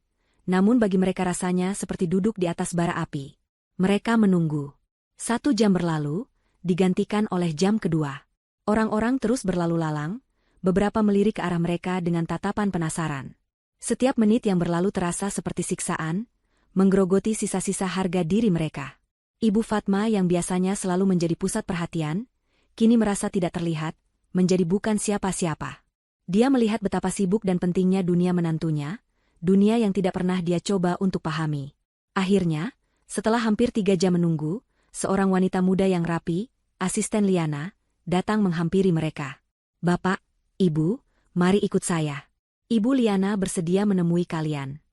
namun bagi mereka rasanya seperti duduk di atas bara api. Mereka menunggu. 1 jam berlalu, digantikan oleh jam kedua. Orang-orang terus berlalu lalang, beberapa melirik ke arah mereka dengan tatapan penasaran. Setiap menit yang berlalu terasa seperti siksaan, menggerogoti sisa-sisa harga diri mereka. Ibu Fatma yang biasanya selalu menjadi pusat perhatian, kini merasa tidak terlihat, menjadi bukan siapa-siapa. Dia melihat betapa sibuk dan pentingnya dunia menantunya, dunia yang tidak pernah dia coba untuk pahami. Akhirnya, setelah hampir 3 jam menunggu, seorang wanita muda yang rapi, asisten Liana, datang menghampiri mereka. "Bapak, Ibu, mari ikut saya. Ibu Liana bersedia menemui kalian."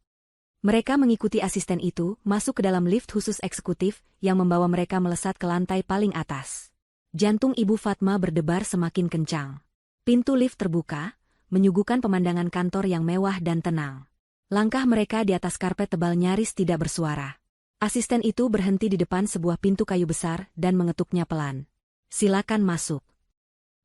Mereka mengikuti asisten itu masuk ke dalam lift khusus eksekutif yang membawa mereka melesat ke lantai paling atas. Jantung Ibu Fatma berdebar semakin kencang. Pintu lift terbuka, menyuguhkan pemandangan kantor yang mewah dan tenang. Langkah mereka di atas karpet tebal nyaris tidak bersuara. Asisten itu berhenti di depan sebuah pintu kayu besar dan mengetuknya pelan. "Silakan masuk."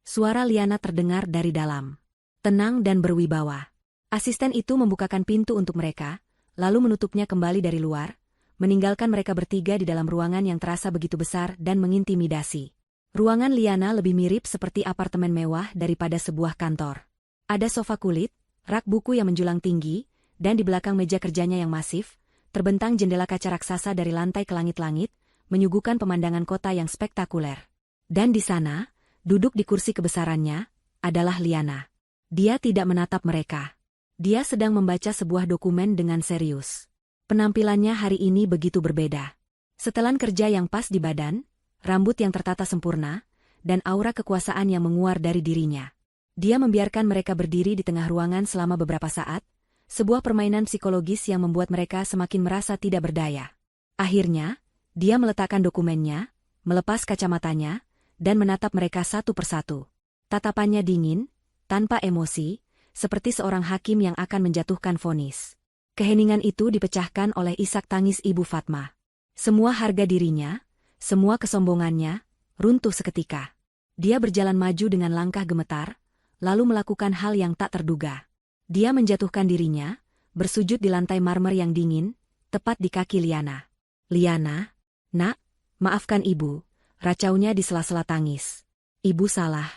Suara Liana terdengar dari dalam. Tenang dan berwibawa. Asisten itu membukakan pintu untuk mereka, lalu menutupnya kembali dari luar, meninggalkan mereka bertiga di dalam ruangan yang terasa begitu besar dan mengintimidasi. Ruangan Liana lebih mirip seperti apartemen mewah daripada sebuah kantor. Ada sofa kulit, rak buku yang menjulang tinggi, dan di belakang meja kerjanya yang masif, terbentang jendela kaca raksasa dari lantai ke langit-langit, menyuguhkan pemandangan kota yang spektakuler. Dan di sana, duduk di kursi kebesarannya, adalah Liana. Dia tidak menatap mereka. Dia sedang membaca sebuah dokumen dengan serius. Penampilannya hari ini begitu berbeda. Setelan kerja yang pas di badan, rambut yang tertata sempurna, dan aura kekuasaan yang menguar dari dirinya. Dia membiarkan mereka berdiri di tengah ruangan selama beberapa saat, sebuah permainan psikologis yang membuat mereka semakin merasa tidak berdaya. Akhirnya, dia meletakkan dokumennya, melepas kacamatanya, dan menatap mereka satu persatu. Tatapannya dingin, tanpa emosi, seperti seorang hakim yang akan menjatuhkan vonis. Keheningan itu dipecahkan oleh isak tangis Ibu Fatma. Semua harga dirinya, semua kesombongannya, runtuh seketika. Dia berjalan maju dengan langkah gemetar, lalu melakukan hal yang tak terduga. Dia menjatuhkan dirinya, bersujud di lantai marmer yang dingin, tepat di kaki Liana. "Liana, nak, maafkan ibu," racaunya di sela-sela tangis. "Ibu salah.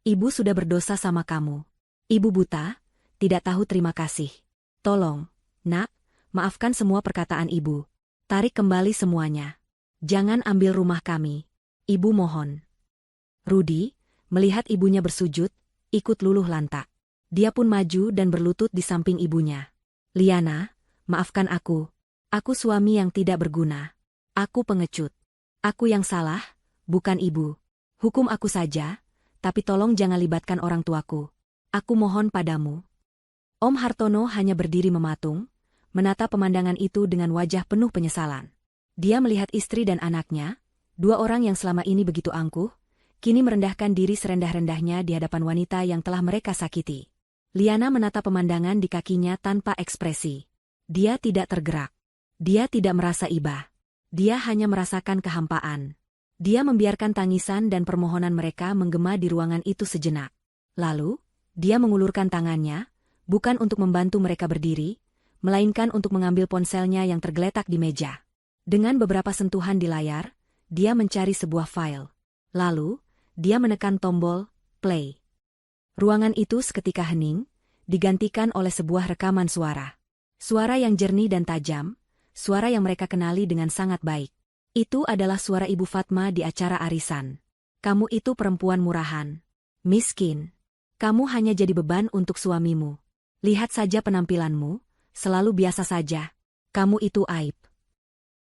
Ibu sudah berdosa sama kamu. Ibu buta, tidak tahu terima kasih. Tolong, nak, maafkan semua perkataan ibu. Tarik kembali semuanya. Jangan ambil rumah kami. Ibu mohon." Rudi, melihat ibunya bersujud, ikut luluh lantak. Dia pun maju dan berlutut di samping ibunya. "Liana, maafkan aku. Aku suami yang tidak berguna. Aku pengecut. Aku yang salah, bukan ibu. Hukum aku saja, tapi tolong jangan libatkan orang tuaku. Aku mohon padamu." Om Hartono hanya berdiri mematung, menatap pemandangan itu dengan wajah penuh penyesalan. Dia melihat istri dan anaknya, dua orang yang selama ini begitu angkuh, kini merendahkan diri serendah-rendahnya di hadapan wanita yang telah mereka sakiti. Liana menatap pemandangan di kakinya tanpa ekspresi. Dia tidak tergerak. Dia tidak merasa iba. Dia hanya merasakan kehampaan. Dia membiarkan tangisan dan permohonan mereka menggema di ruangan itu sejenak. Lalu, dia mengulurkan tangannya, bukan untuk membantu mereka berdiri, melainkan untuk mengambil ponselnya yang tergeletak di meja. Dengan beberapa sentuhan di layar, dia mencari sebuah file. Lalu, dia menekan tombol play. Ruangan itu seketika hening, digantikan oleh sebuah rekaman suara. Suara yang jernih dan tajam, suara yang mereka kenali dengan sangat baik. Itu adalah suara Ibu Fatma di acara arisan. "Kamu itu perempuan murahan. Miskin. Kamu hanya jadi beban untuk suamimu. Lihat saja penampilanmu, selalu biasa saja. Kamu itu aib."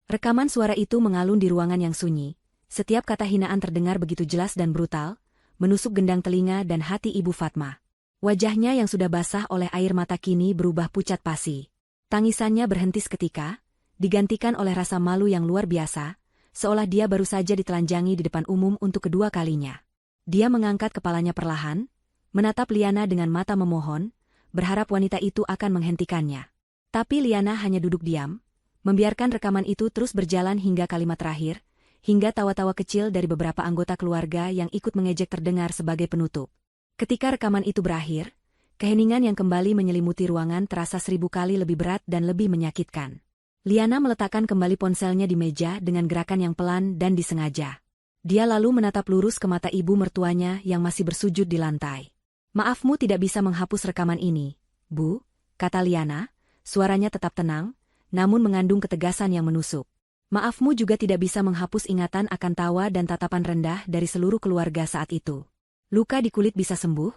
Rekaman suara itu mengalun di ruangan yang sunyi. Setiap kata hinaan terdengar begitu jelas dan brutal, menusuk gendang telinga dan hati Ibu Fatma. Wajahnya yang sudah basah oleh air mata kini berubah pucat pasi. Tangisannya berhenti seketika, digantikan oleh rasa malu yang luar biasa, seolah dia baru saja ditelanjangi di depan umum untuk kedua kalinya. Dia mengangkat kepalanya perlahan, menatap Liana dengan mata memohon, berharap wanita itu akan menghentikannya. Tapi Liana hanya duduk diam, membiarkan rekaman itu terus berjalan hingga kalimat terakhir, hingga tawa-tawa kecil dari beberapa anggota keluarga yang ikut mengejek terdengar sebagai penutup. Ketika rekaman itu berakhir, keheningan yang kembali menyelimuti ruangan terasa 1000 kali lebih berat dan lebih menyakitkan. Liana meletakkan kembali ponselnya di meja dengan gerakan yang pelan dan disengaja. Dia lalu menatap lurus ke mata ibu mertuanya yang masih bersujud di lantai. "Maafmu tidak bisa menghapus rekaman ini, Bu," kata Liana, suaranya tetap tenang, namun mengandung ketegasan yang menusuk. "Maafmu juga tidak bisa menghapus ingatan akan tawa dan tatapan rendah dari seluruh keluarga saat itu. Luka di kulit bisa sembuh,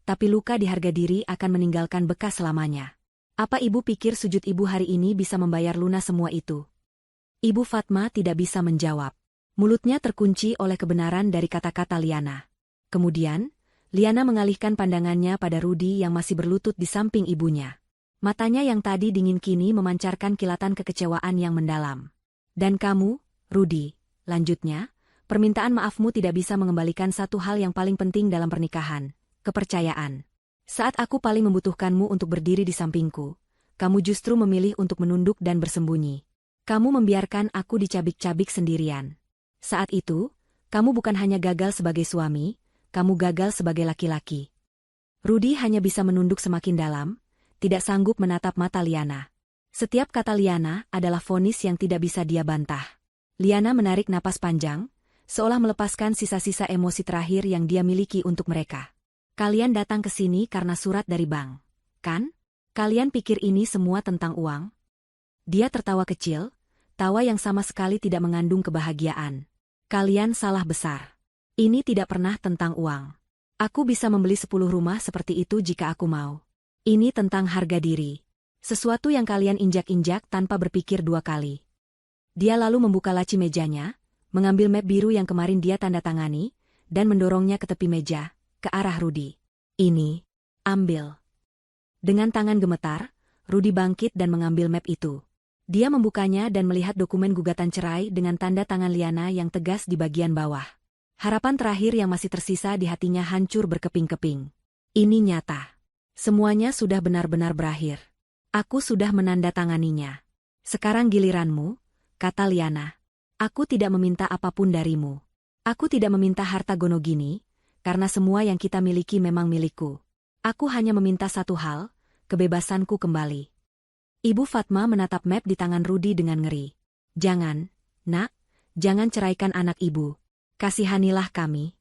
tapi luka di harga diri akan meninggalkan bekas selamanya. Apa ibu pikir sujud ibu hari ini bisa membayar lunas semua itu?" Ibu Fatma tidak bisa menjawab. Mulutnya terkunci oleh kebenaran dari kata-kata Liana. Kemudian, Liana mengalihkan pandangannya pada Rudi yang masih berlutut di samping ibunya. Matanya yang tadi dingin kini memancarkan kilatan kekecewaan yang mendalam. "Dan kamu, Rudi," lanjutnya, "permintaan maafmu tidak bisa mengembalikan satu hal yang paling penting dalam pernikahan, kepercayaan. Saat aku paling membutuhkanmu untuk berdiri di sampingku, kamu justru memilih untuk menunduk dan bersembunyi. Kamu membiarkan aku dicabik-cabik sendirian. Saat itu, kamu bukan hanya gagal sebagai suami, kamu gagal sebagai laki-laki." Rudi hanya bisa menunduk semakin dalam, tidak sanggup menatap mata Liana. Setiap kata Liana adalah vonis yang tidak bisa dia bantah. Liana menarik napas panjang, seolah melepaskan sisa-sisa emosi terakhir yang dia miliki untuk mereka. "Kalian datang ke sini karena surat dari bank, kan? Kalian pikir ini semua tentang uang?" Dia tertawa kecil, tawa yang sama sekali tidak mengandung kebahagiaan. "Kalian salah besar. Ini tidak pernah tentang uang. Aku bisa membeli 10 rumah seperti itu jika aku mau. Ini tentang harga diri. Sesuatu yang kalian injak-injak tanpa berpikir dua kali." Dia lalu membuka laci mejanya, mengambil map biru yang kemarin dia tanda tangani, dan mendorongnya ke tepi meja, ke arah Rudi. "Ini, ambil." Dengan tangan gemetar, Rudi bangkit dan mengambil map itu. Dia membukanya dan melihat dokumen gugatan cerai dengan tanda tangan Liana yang tegas di bagian bawah. Harapan terakhir yang masih tersisa di hatinya hancur berkeping-keping. Ini nyata. Semuanya sudah benar-benar berakhir. Aku sudah menandatanganinya. Sekarang giliranmu, kata Liana. Aku tidak meminta apapun darimu. Aku tidak meminta harta Gonogini, karena semua yang kita miliki memang milikku. Aku hanya meminta satu hal, kebebasanku kembali. Ibu Fatma menatap map di tangan Rudi dengan ngeri. Jangan, nak, jangan ceraikan anak ibu. Kasihanilah kami.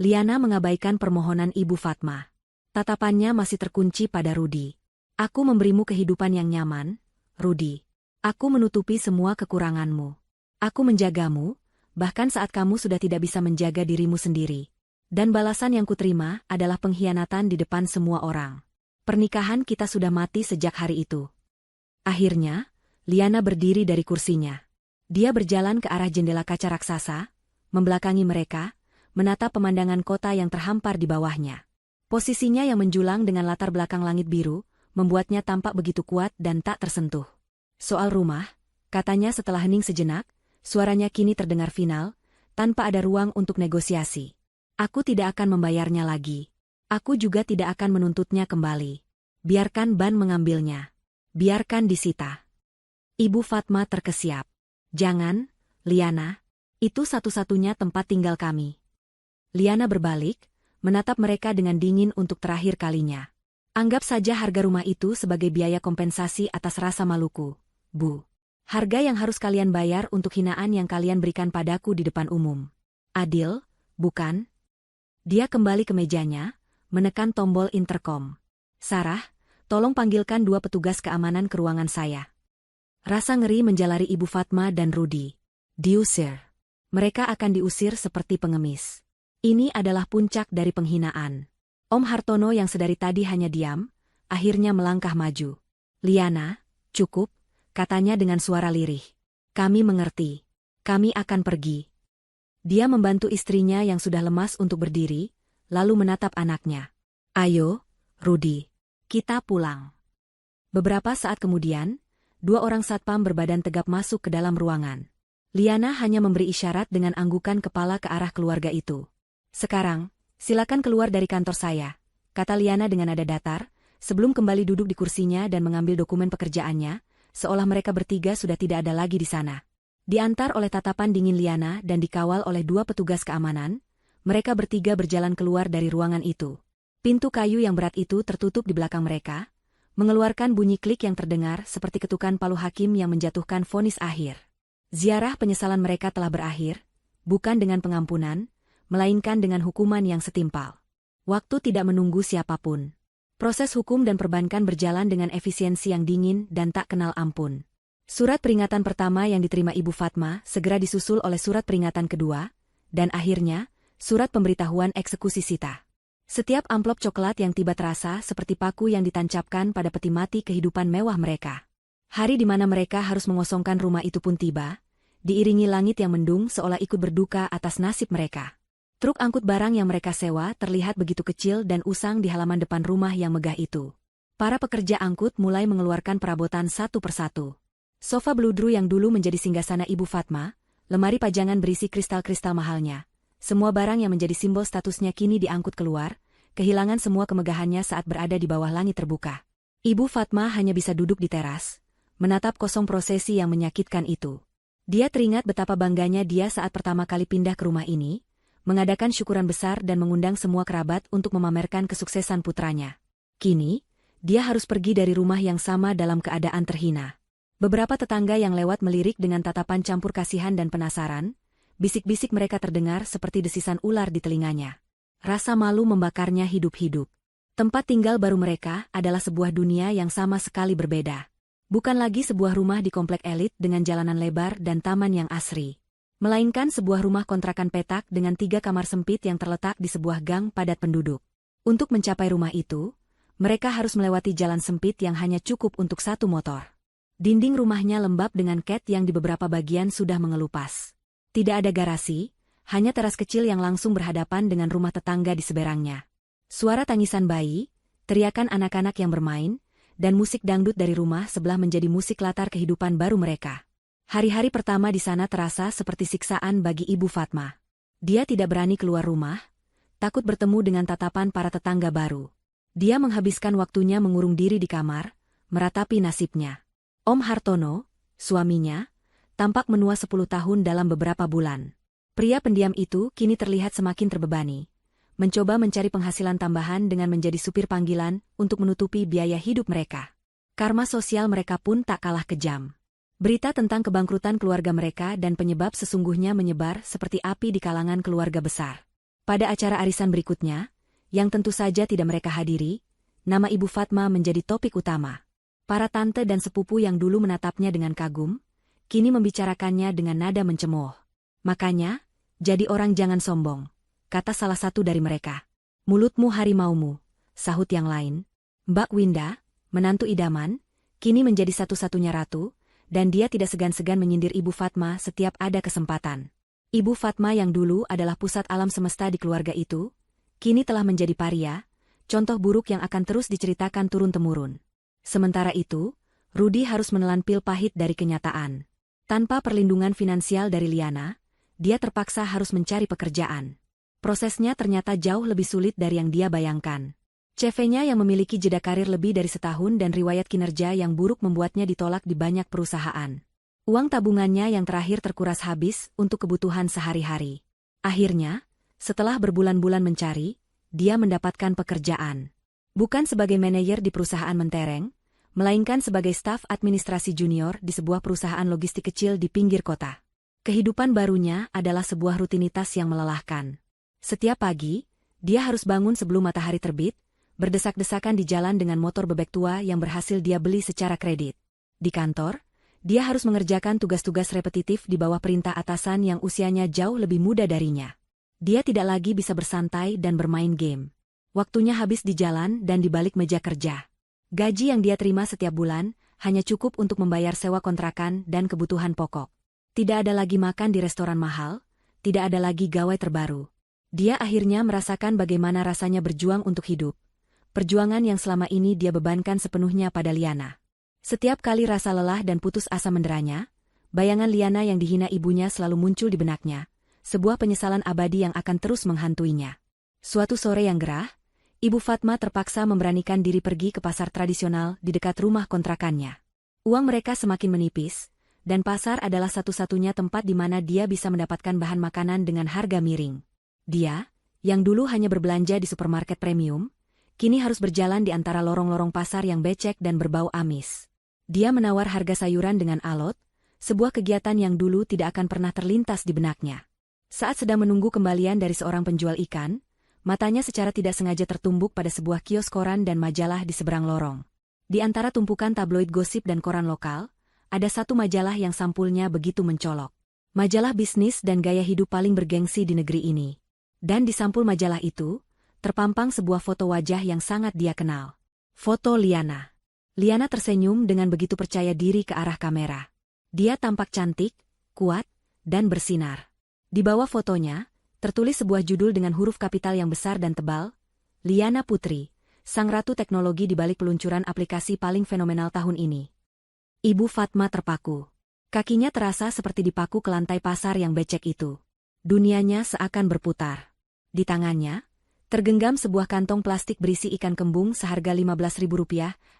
Liana mengabaikan permohonan Ibu Fatma. Tatapannya masih terkunci pada Rudi. Aku memberimu kehidupan yang nyaman, Rudi. Aku menutupi semua kekuranganmu. Aku menjagamu, bahkan saat kamu sudah tidak bisa menjaga dirimu sendiri. Dan balasan yang kuterima adalah pengkhianatan di depan semua orang. Pernikahan kita sudah mati sejak hari itu. Akhirnya, Liana berdiri dari kursinya. Dia berjalan ke arah jendela kaca raksasa, membelakangi mereka, menatap pemandangan kota yang terhampar di bawahnya. Posisinya yang menjulang dengan latar belakang langit biru, membuatnya tampak begitu kuat dan tak tersentuh. Soal rumah, katanya setelah hening sejenak, suaranya kini terdengar final, tanpa ada ruang untuk negosiasi. Aku tidak akan membayarnya lagi. Aku juga tidak akan menuntutnya kembali. Biarkan Ban mengambilnya. Biarkan disita. Ibu Fatma terkesiap. Jangan, Liana. Itu satu-satunya tempat tinggal kami. Liana berbalik, menatap mereka dengan dingin untuk terakhir kalinya. Anggap saja harga rumah itu sebagai biaya kompensasi atas rasa maluku, Bu. Harga yang harus kalian bayar untuk hinaan yang kalian berikan padaku di depan umum. Adil, bukan? Dia kembali ke mejanya, menekan tombol intercom. Sarah, tolong panggilkan 2 petugas keamanan ke ruangan saya. Rasa ngeri menjalari Ibu Fatma dan Rudi. Diusir. Mereka akan diusir seperti pengemis. Ini adalah puncak dari penghinaan. Om Hartono yang sedari tadi hanya diam, akhirnya melangkah maju. Liana, cukup, katanya dengan suara lirih. Kami mengerti. Kami akan pergi. Dia membantu istrinya yang sudah lemas untuk berdiri, lalu menatap anaknya. Ayo, Rudi. Kita pulang. Beberapa saat kemudian, 2 orang satpam berbadan tegap masuk ke dalam ruangan. Liana hanya memberi isyarat dengan anggukan kepala ke arah keluarga itu. Sekarang, silakan keluar dari kantor saya, kata Liana dengan nada datar, sebelum kembali duduk di kursinya dan mengambil dokumen pekerjaannya, seolah mereka bertiga sudah tidak ada lagi di sana. Diantar oleh tatapan dingin Liana dan dikawal oleh 2 petugas keamanan, mereka bertiga berjalan keluar dari ruangan itu. Pintu kayu yang berat itu tertutup di belakang mereka, mengeluarkan bunyi klik yang terdengar seperti ketukan palu hakim yang menjatuhkan vonis akhir. Ziarah penyesalan mereka telah berakhir, bukan dengan pengampunan, melainkan dengan hukuman yang setimpal. Waktu tidak menunggu siapapun. Proses hukum dan perbankan berjalan dengan efisiensi yang dingin dan tak kenal ampun. Surat peringatan pertama yang diterima Ibu Fatma segera disusul oleh surat peringatan kedua, dan akhirnya, surat pemberitahuan eksekusi Sita. Setiap amplop coklat yang tiba terasa seperti paku yang ditancapkan pada peti mati kehidupan mewah mereka. Hari di mana mereka harus mengosongkan rumah itu pun tiba, diiringi langit yang mendung seolah ikut berduka atas nasib mereka. Truk angkut barang yang mereka sewa terlihat begitu kecil dan usang di halaman depan rumah yang megah itu. Para pekerja angkut mulai mengeluarkan perabotan satu persatu. Sofa beludru yang dulu menjadi singgasana Ibu Fatma, lemari pajangan berisi kristal-kristal mahalnya. Semua barang yang menjadi simbol statusnya kini diangkut keluar, kehilangan semua kemegahannya saat berada di bawah langit terbuka. Ibu Fatma hanya bisa duduk di teras, menatap kosong prosesi yang menyakitkan itu. Dia teringat betapa bangganya dia saat pertama kali pindah ke rumah ini, mengadakan syukuran besar dan mengundang semua kerabat untuk memamerkan kesuksesan putranya. Kini, dia harus pergi dari rumah yang sama dalam keadaan terhina. Beberapa tetangga yang lewat melirik dengan tatapan campur kasihan dan penasaran, bisik-bisik mereka terdengar seperti desisan ular di telinganya. Rasa malu membakarnya hidup-hidup. Tempat tinggal baru mereka adalah sebuah dunia yang sama sekali berbeda. Bukan lagi sebuah rumah di komplek elit dengan jalanan lebar dan taman yang asri. Melainkan sebuah rumah kontrakan petak dengan 3 kamar sempit yang terletak di sebuah gang padat penduduk. Untuk mencapai rumah itu, mereka harus melewati jalan sempit yang hanya cukup untuk 1 motor. Dinding rumahnya lembab dengan cat yang di beberapa bagian sudah mengelupas. Tidak ada garasi, hanya teras kecil yang langsung berhadapan dengan rumah tetangga di seberangnya. Suara tangisan bayi, teriakan anak-anak yang bermain, dan musik dangdut dari rumah sebelah menjadi musik latar kehidupan baru mereka. Hari-hari pertama di sana terasa seperti siksaan bagi Ibu Fatma. Dia tidak berani keluar rumah, takut bertemu dengan tatapan para tetangga baru. Dia menghabiskan waktunya mengurung diri di kamar, meratapi nasibnya. Om Hartono, suaminya, tampak menua 10 tahun dalam beberapa bulan. Pria pendiam itu kini terlihat semakin terbebani, mencoba mencari penghasilan tambahan dengan menjadi supir panggilan untuk menutupi biaya hidup mereka. Karma sosial mereka pun tak kalah kejam. Berita tentang kebangkrutan keluarga mereka dan penyebab sesungguhnya menyebar seperti api di kalangan keluarga besar. Pada acara arisan berikutnya, yang tentu saja tidak mereka hadiri, nama Ibu Fatma menjadi topik utama. Para tante dan sepupu yang dulu menatapnya dengan kagum, kini membicarakannya dengan nada mencemooh. Makanya, jadi orang jangan sombong, kata salah satu dari mereka. Mulutmu harimaumu, sahut yang lain. Mbak Winda, menantu idaman, kini menjadi satu-satunya ratu, dan dia tidak segan-segan menyindir Ibu Fatma setiap ada kesempatan. Ibu Fatma yang dulu adalah pusat alam semesta di keluarga itu, kini telah menjadi paria, contoh buruk yang akan terus diceritakan turun-temurun. Sementara itu, Rudy harus menelan pil pahit dari kenyataan. Tanpa perlindungan finansial dari Liana, dia terpaksa harus mencari pekerjaan. Prosesnya ternyata jauh lebih sulit dari yang dia bayangkan. CV-nya yang memiliki jeda karir lebih dari setahun dan riwayat kinerja yang buruk membuatnya ditolak di banyak perusahaan. Uang tabungannya yang terakhir terkuras habis untuk kebutuhan sehari-hari. Akhirnya, setelah berbulan-bulan mencari, dia mendapatkan pekerjaan. Bukan sebagai manajer di perusahaan mentereng, melainkan sebagai staf administrasi junior di sebuah perusahaan logistik kecil di pinggir kota. Kehidupan barunya adalah sebuah rutinitas yang melelahkan. Setiap pagi, dia harus bangun sebelum matahari terbit, berdesak-desakan di jalan dengan motor bebek tua yang berhasil dia beli secara kredit. Di kantor, dia harus mengerjakan tugas-tugas repetitif di bawah perintah atasan yang usianya jauh lebih muda darinya. Dia tidak lagi bisa bersantai dan bermain game. Waktunya habis di jalan dan di balik meja kerja. Gaji yang dia terima setiap bulan hanya cukup untuk membayar sewa kontrakan dan kebutuhan pokok. Tidak ada lagi makan di restoran mahal, tidak ada lagi gawai terbaru. Dia akhirnya merasakan bagaimana rasanya berjuang untuk hidup. Perjuangan yang selama ini dia bebankan sepenuhnya pada Liana. Setiap kali rasa lelah dan putus asa menderanya, bayangan Liana yang dihina ibunya selalu muncul di benaknya, sebuah penyesalan abadi yang akan terus menghantuinya. Suatu sore yang gerah, Ibu Fatma terpaksa memberanikan diri pergi ke pasar tradisional di dekat rumah kontrakannya. Uang mereka semakin menipis, dan pasar adalah satu-satunya tempat di mana dia bisa mendapatkan bahan makanan dengan harga miring. Dia, yang dulu hanya berbelanja di supermarket premium, kini harus berjalan di antara lorong-lorong pasar yang becek dan berbau amis. Dia menawar harga sayuran dengan alot, sebuah kegiatan yang dulu tidak akan pernah terlintas di benaknya. Saat sedang menunggu kembalian dari seorang penjual ikan, matanya secara tidak sengaja tertumbuk pada sebuah kios koran dan majalah di seberang lorong. Di antara tumpukan tabloid gosip dan koran lokal, ada satu majalah yang sampulnya begitu mencolok. Majalah bisnis dan gaya hidup paling bergengsi di negeri ini. Dan di sampul majalah itu, terpampang sebuah foto wajah yang sangat dia kenal. Foto Liana. Liana tersenyum dengan begitu percaya diri ke arah kamera. Dia tampak cantik, kuat, dan bersinar. Di bawah fotonya, tertulis sebuah judul dengan huruf kapital yang besar dan tebal, Liana Putri, sang ratu teknologi di balik peluncuran aplikasi paling fenomenal tahun ini. Ibu Fatma terpaku. Kakinya terasa seperti dipaku ke lantai pasar yang becek itu. Dunianya seakan berputar. Di tangannya, tergenggam sebuah kantong plastik berisi ikan kembung seharga Rp15.000,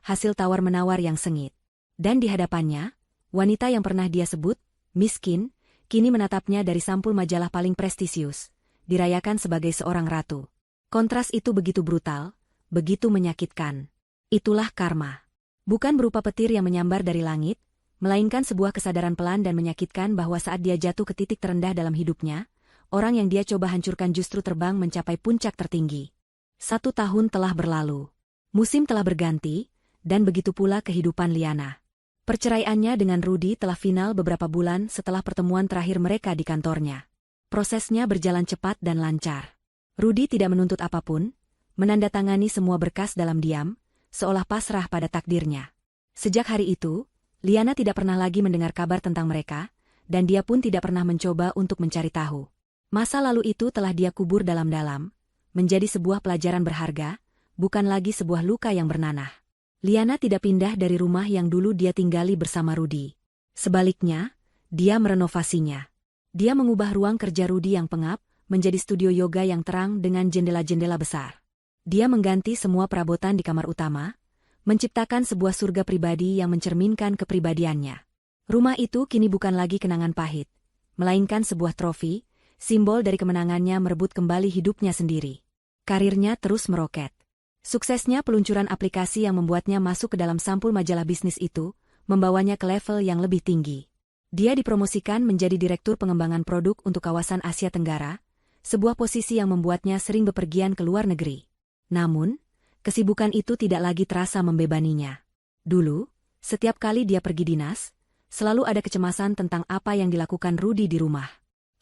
hasil tawar-menawar yang sengit. Dan di hadapannya, wanita yang pernah dia sebut, miskin, kini menatapnya dari sampul majalah paling prestisius, dirayakan sebagai seorang ratu. Kontras itu begitu brutal, begitu menyakitkan. Itulah karma. Bukan berupa petir yang menyambar dari langit, melainkan sebuah kesadaran pelan dan menyakitkan bahwa saat dia jatuh ke titik terendah dalam hidupnya, orang yang dia coba hancurkan justru terbang mencapai puncak tertinggi. 1 tahun telah berlalu. Musim telah berganti, dan begitu pula kehidupan Liana. Perceraiannya dengan Rudy telah final beberapa bulan setelah pertemuan terakhir mereka di kantornya. Prosesnya berjalan cepat dan lancar. Rudy tidak menuntut apapun, menandatangani semua berkas dalam diam, seolah pasrah pada takdirnya. Sejak hari itu, Liana tidak pernah lagi mendengar kabar tentang mereka, dan dia pun tidak pernah mencoba untuk mencari tahu. Masa lalu itu telah dia kubur dalam-dalam, menjadi sebuah pelajaran berharga, bukan lagi sebuah luka yang bernanah. Liana tidak pindah dari rumah yang dulu dia tinggali bersama Rudy. Sebaliknya, dia merenovasinya. Dia mengubah ruang kerja Rudy yang pengap, menjadi studio yoga yang terang dengan jendela-jendela besar. Dia mengganti semua perabotan di kamar utama, menciptakan sebuah surga pribadi yang mencerminkan kepribadiannya. Rumah itu kini bukan lagi kenangan pahit, melainkan sebuah trofi, simbol dari kemenangannya merebut kembali hidupnya sendiri. Karirnya terus meroket. Suksesnya peluncuran aplikasi yang membuatnya masuk ke dalam sampul majalah bisnis itu, membawanya ke level yang lebih tinggi. Dia dipromosikan menjadi Direktur Pengembangan Produk untuk kawasan Asia Tenggara, sebuah posisi yang membuatnya sering bepergian ke luar negeri. Namun, kesibukan itu tidak lagi terasa membebaninya. Dulu, setiap kali dia pergi dinas, selalu ada kecemasan tentang apa yang dilakukan Rudy di rumah.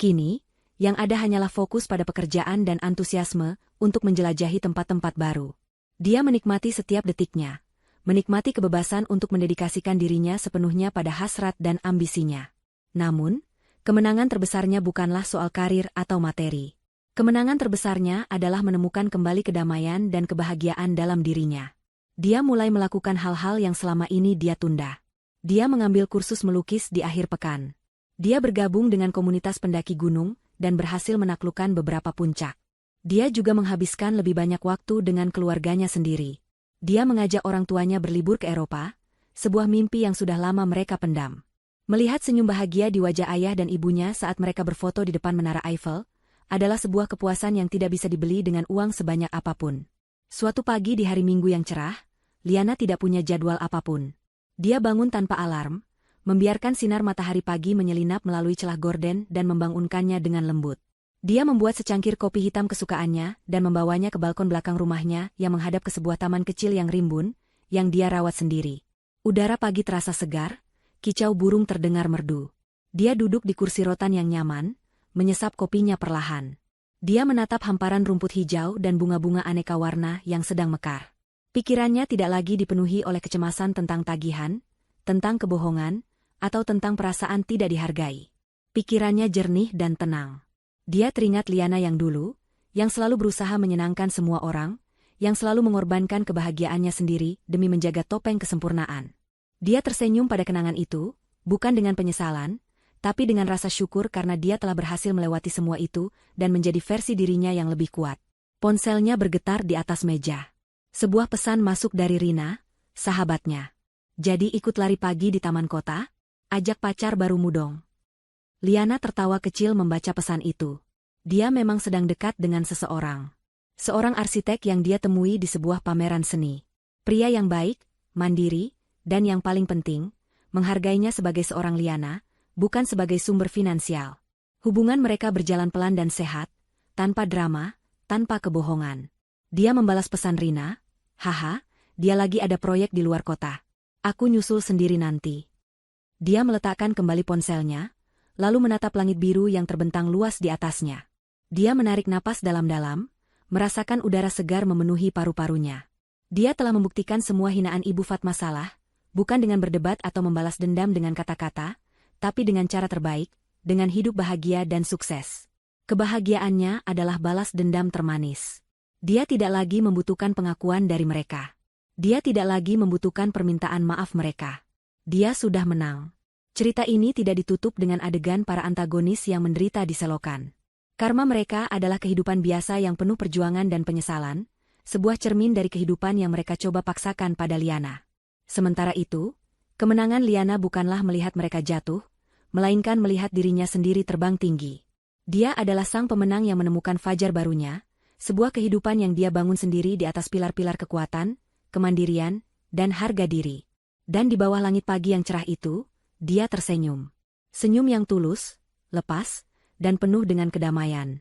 Kini, yang ada hanyalah fokus pada pekerjaan dan antusiasme untuk menjelajahi tempat-tempat baru. Dia menikmati setiap detiknya, menikmati kebebasan untuk mendedikasikan dirinya sepenuhnya pada hasrat dan ambisinya. Namun, kemenangan terbesarnya bukanlah soal karir atau materi. Kemenangan terbesarnya adalah menemukan kembali kedamaian dan kebahagiaan dalam dirinya. Dia mulai melakukan hal-hal yang selama ini dia tunda. Dia mengambil kursus melukis di akhir pekan. Dia bergabung dengan komunitas pendaki gunung dan berhasil menaklukkan beberapa puncak. Dia juga menghabiskan lebih banyak waktu dengan keluarganya sendiri. Dia mengajak orang tuanya berlibur ke Eropa, sebuah mimpi yang sudah lama mereka pendam. Melihat senyum bahagia di wajah ayah dan ibunya saat mereka berfoto di depan Menara Eiffel, adalah sebuah kepuasan yang tidak bisa dibeli dengan uang sebanyak apapun. Suatu pagi di hari Minggu yang cerah, Liana tidak punya jadwal apapun. Dia bangun tanpa alarm, membiarkan sinar matahari pagi menyelinap melalui celah gorden dan membangunkannya dengan lembut. Dia membuat secangkir kopi hitam kesukaannya dan membawanya ke balkon belakang rumahnya yang menghadap ke sebuah taman kecil yang rimbun, yang dia rawat sendiri. Udara pagi terasa segar, kicau burung terdengar merdu. Dia duduk di kursi rotan yang nyaman, menyesap kopinya perlahan. Dia menatap hamparan rumput hijau dan bunga-bunga aneka warna yang sedang mekar. Pikirannya tidak lagi dipenuhi oleh kecemasan tentang tagihan, tentang kebohongan, atau tentang perasaan tidak dihargai. Pikirannya jernih dan tenang. Dia teringat Liana yang dulu, yang selalu berusaha menyenangkan semua orang, yang selalu mengorbankan kebahagiaannya sendiri demi menjaga topeng kesempurnaan. Dia tersenyum pada kenangan itu, bukan dengan penyesalan, tapi dengan rasa syukur karena dia telah berhasil melewati semua itu dan menjadi versi dirinya yang lebih kuat. Ponselnya bergetar di atas meja. Sebuah pesan masuk dari Rina, sahabatnya. Jadi ikut lari pagi di taman kota? Ajak pacar barumu dong. Liana tertawa kecil membaca pesan itu. Dia memang sedang dekat dengan seseorang. Seorang arsitek yang dia temui di sebuah pameran seni. Pria yang baik, mandiri, dan yang paling penting, menghargainya sebagai seorang Liana, bukan sebagai sumber finansial. Hubungan mereka berjalan pelan dan sehat, tanpa drama, tanpa kebohongan. Dia membalas pesan Rina, haha, dia lagi ada proyek di luar kota. Aku nyusul sendiri nanti. Dia meletakkan kembali ponselnya, lalu menatap langit biru yang terbentang luas di atasnya. Dia menarik napas dalam-dalam, merasakan udara segar memenuhi paru-parunya. Dia telah membuktikan semua hinaan Ibu Fatma salah, bukan dengan berdebat atau membalas dendam dengan kata-kata, tapi dengan cara terbaik, dengan hidup bahagia dan sukses. Kebahagiaannya adalah balas dendam termanis. Dia tidak lagi membutuhkan pengakuan dari mereka. Dia tidak lagi membutuhkan permintaan maaf mereka. Dia sudah menang. Cerita ini tidak ditutup dengan adegan para antagonis yang menderita di selokan. Karma mereka adalah kehidupan biasa yang penuh perjuangan dan penyesalan, sebuah cermin dari kehidupan yang mereka coba paksakan pada Liana. Sementara itu, kemenangan Liana bukanlah melihat mereka jatuh, melainkan melihat dirinya sendiri terbang tinggi. Dia adalah sang pemenang yang menemukan fajar barunya, sebuah kehidupan yang dia bangun sendiri di atas pilar-pilar kekuatan, kemandirian, dan harga diri. Dan di bawah langit pagi yang cerah itu, dia tersenyum. Senyum yang tulus, lepas, dan penuh dengan kedamaian.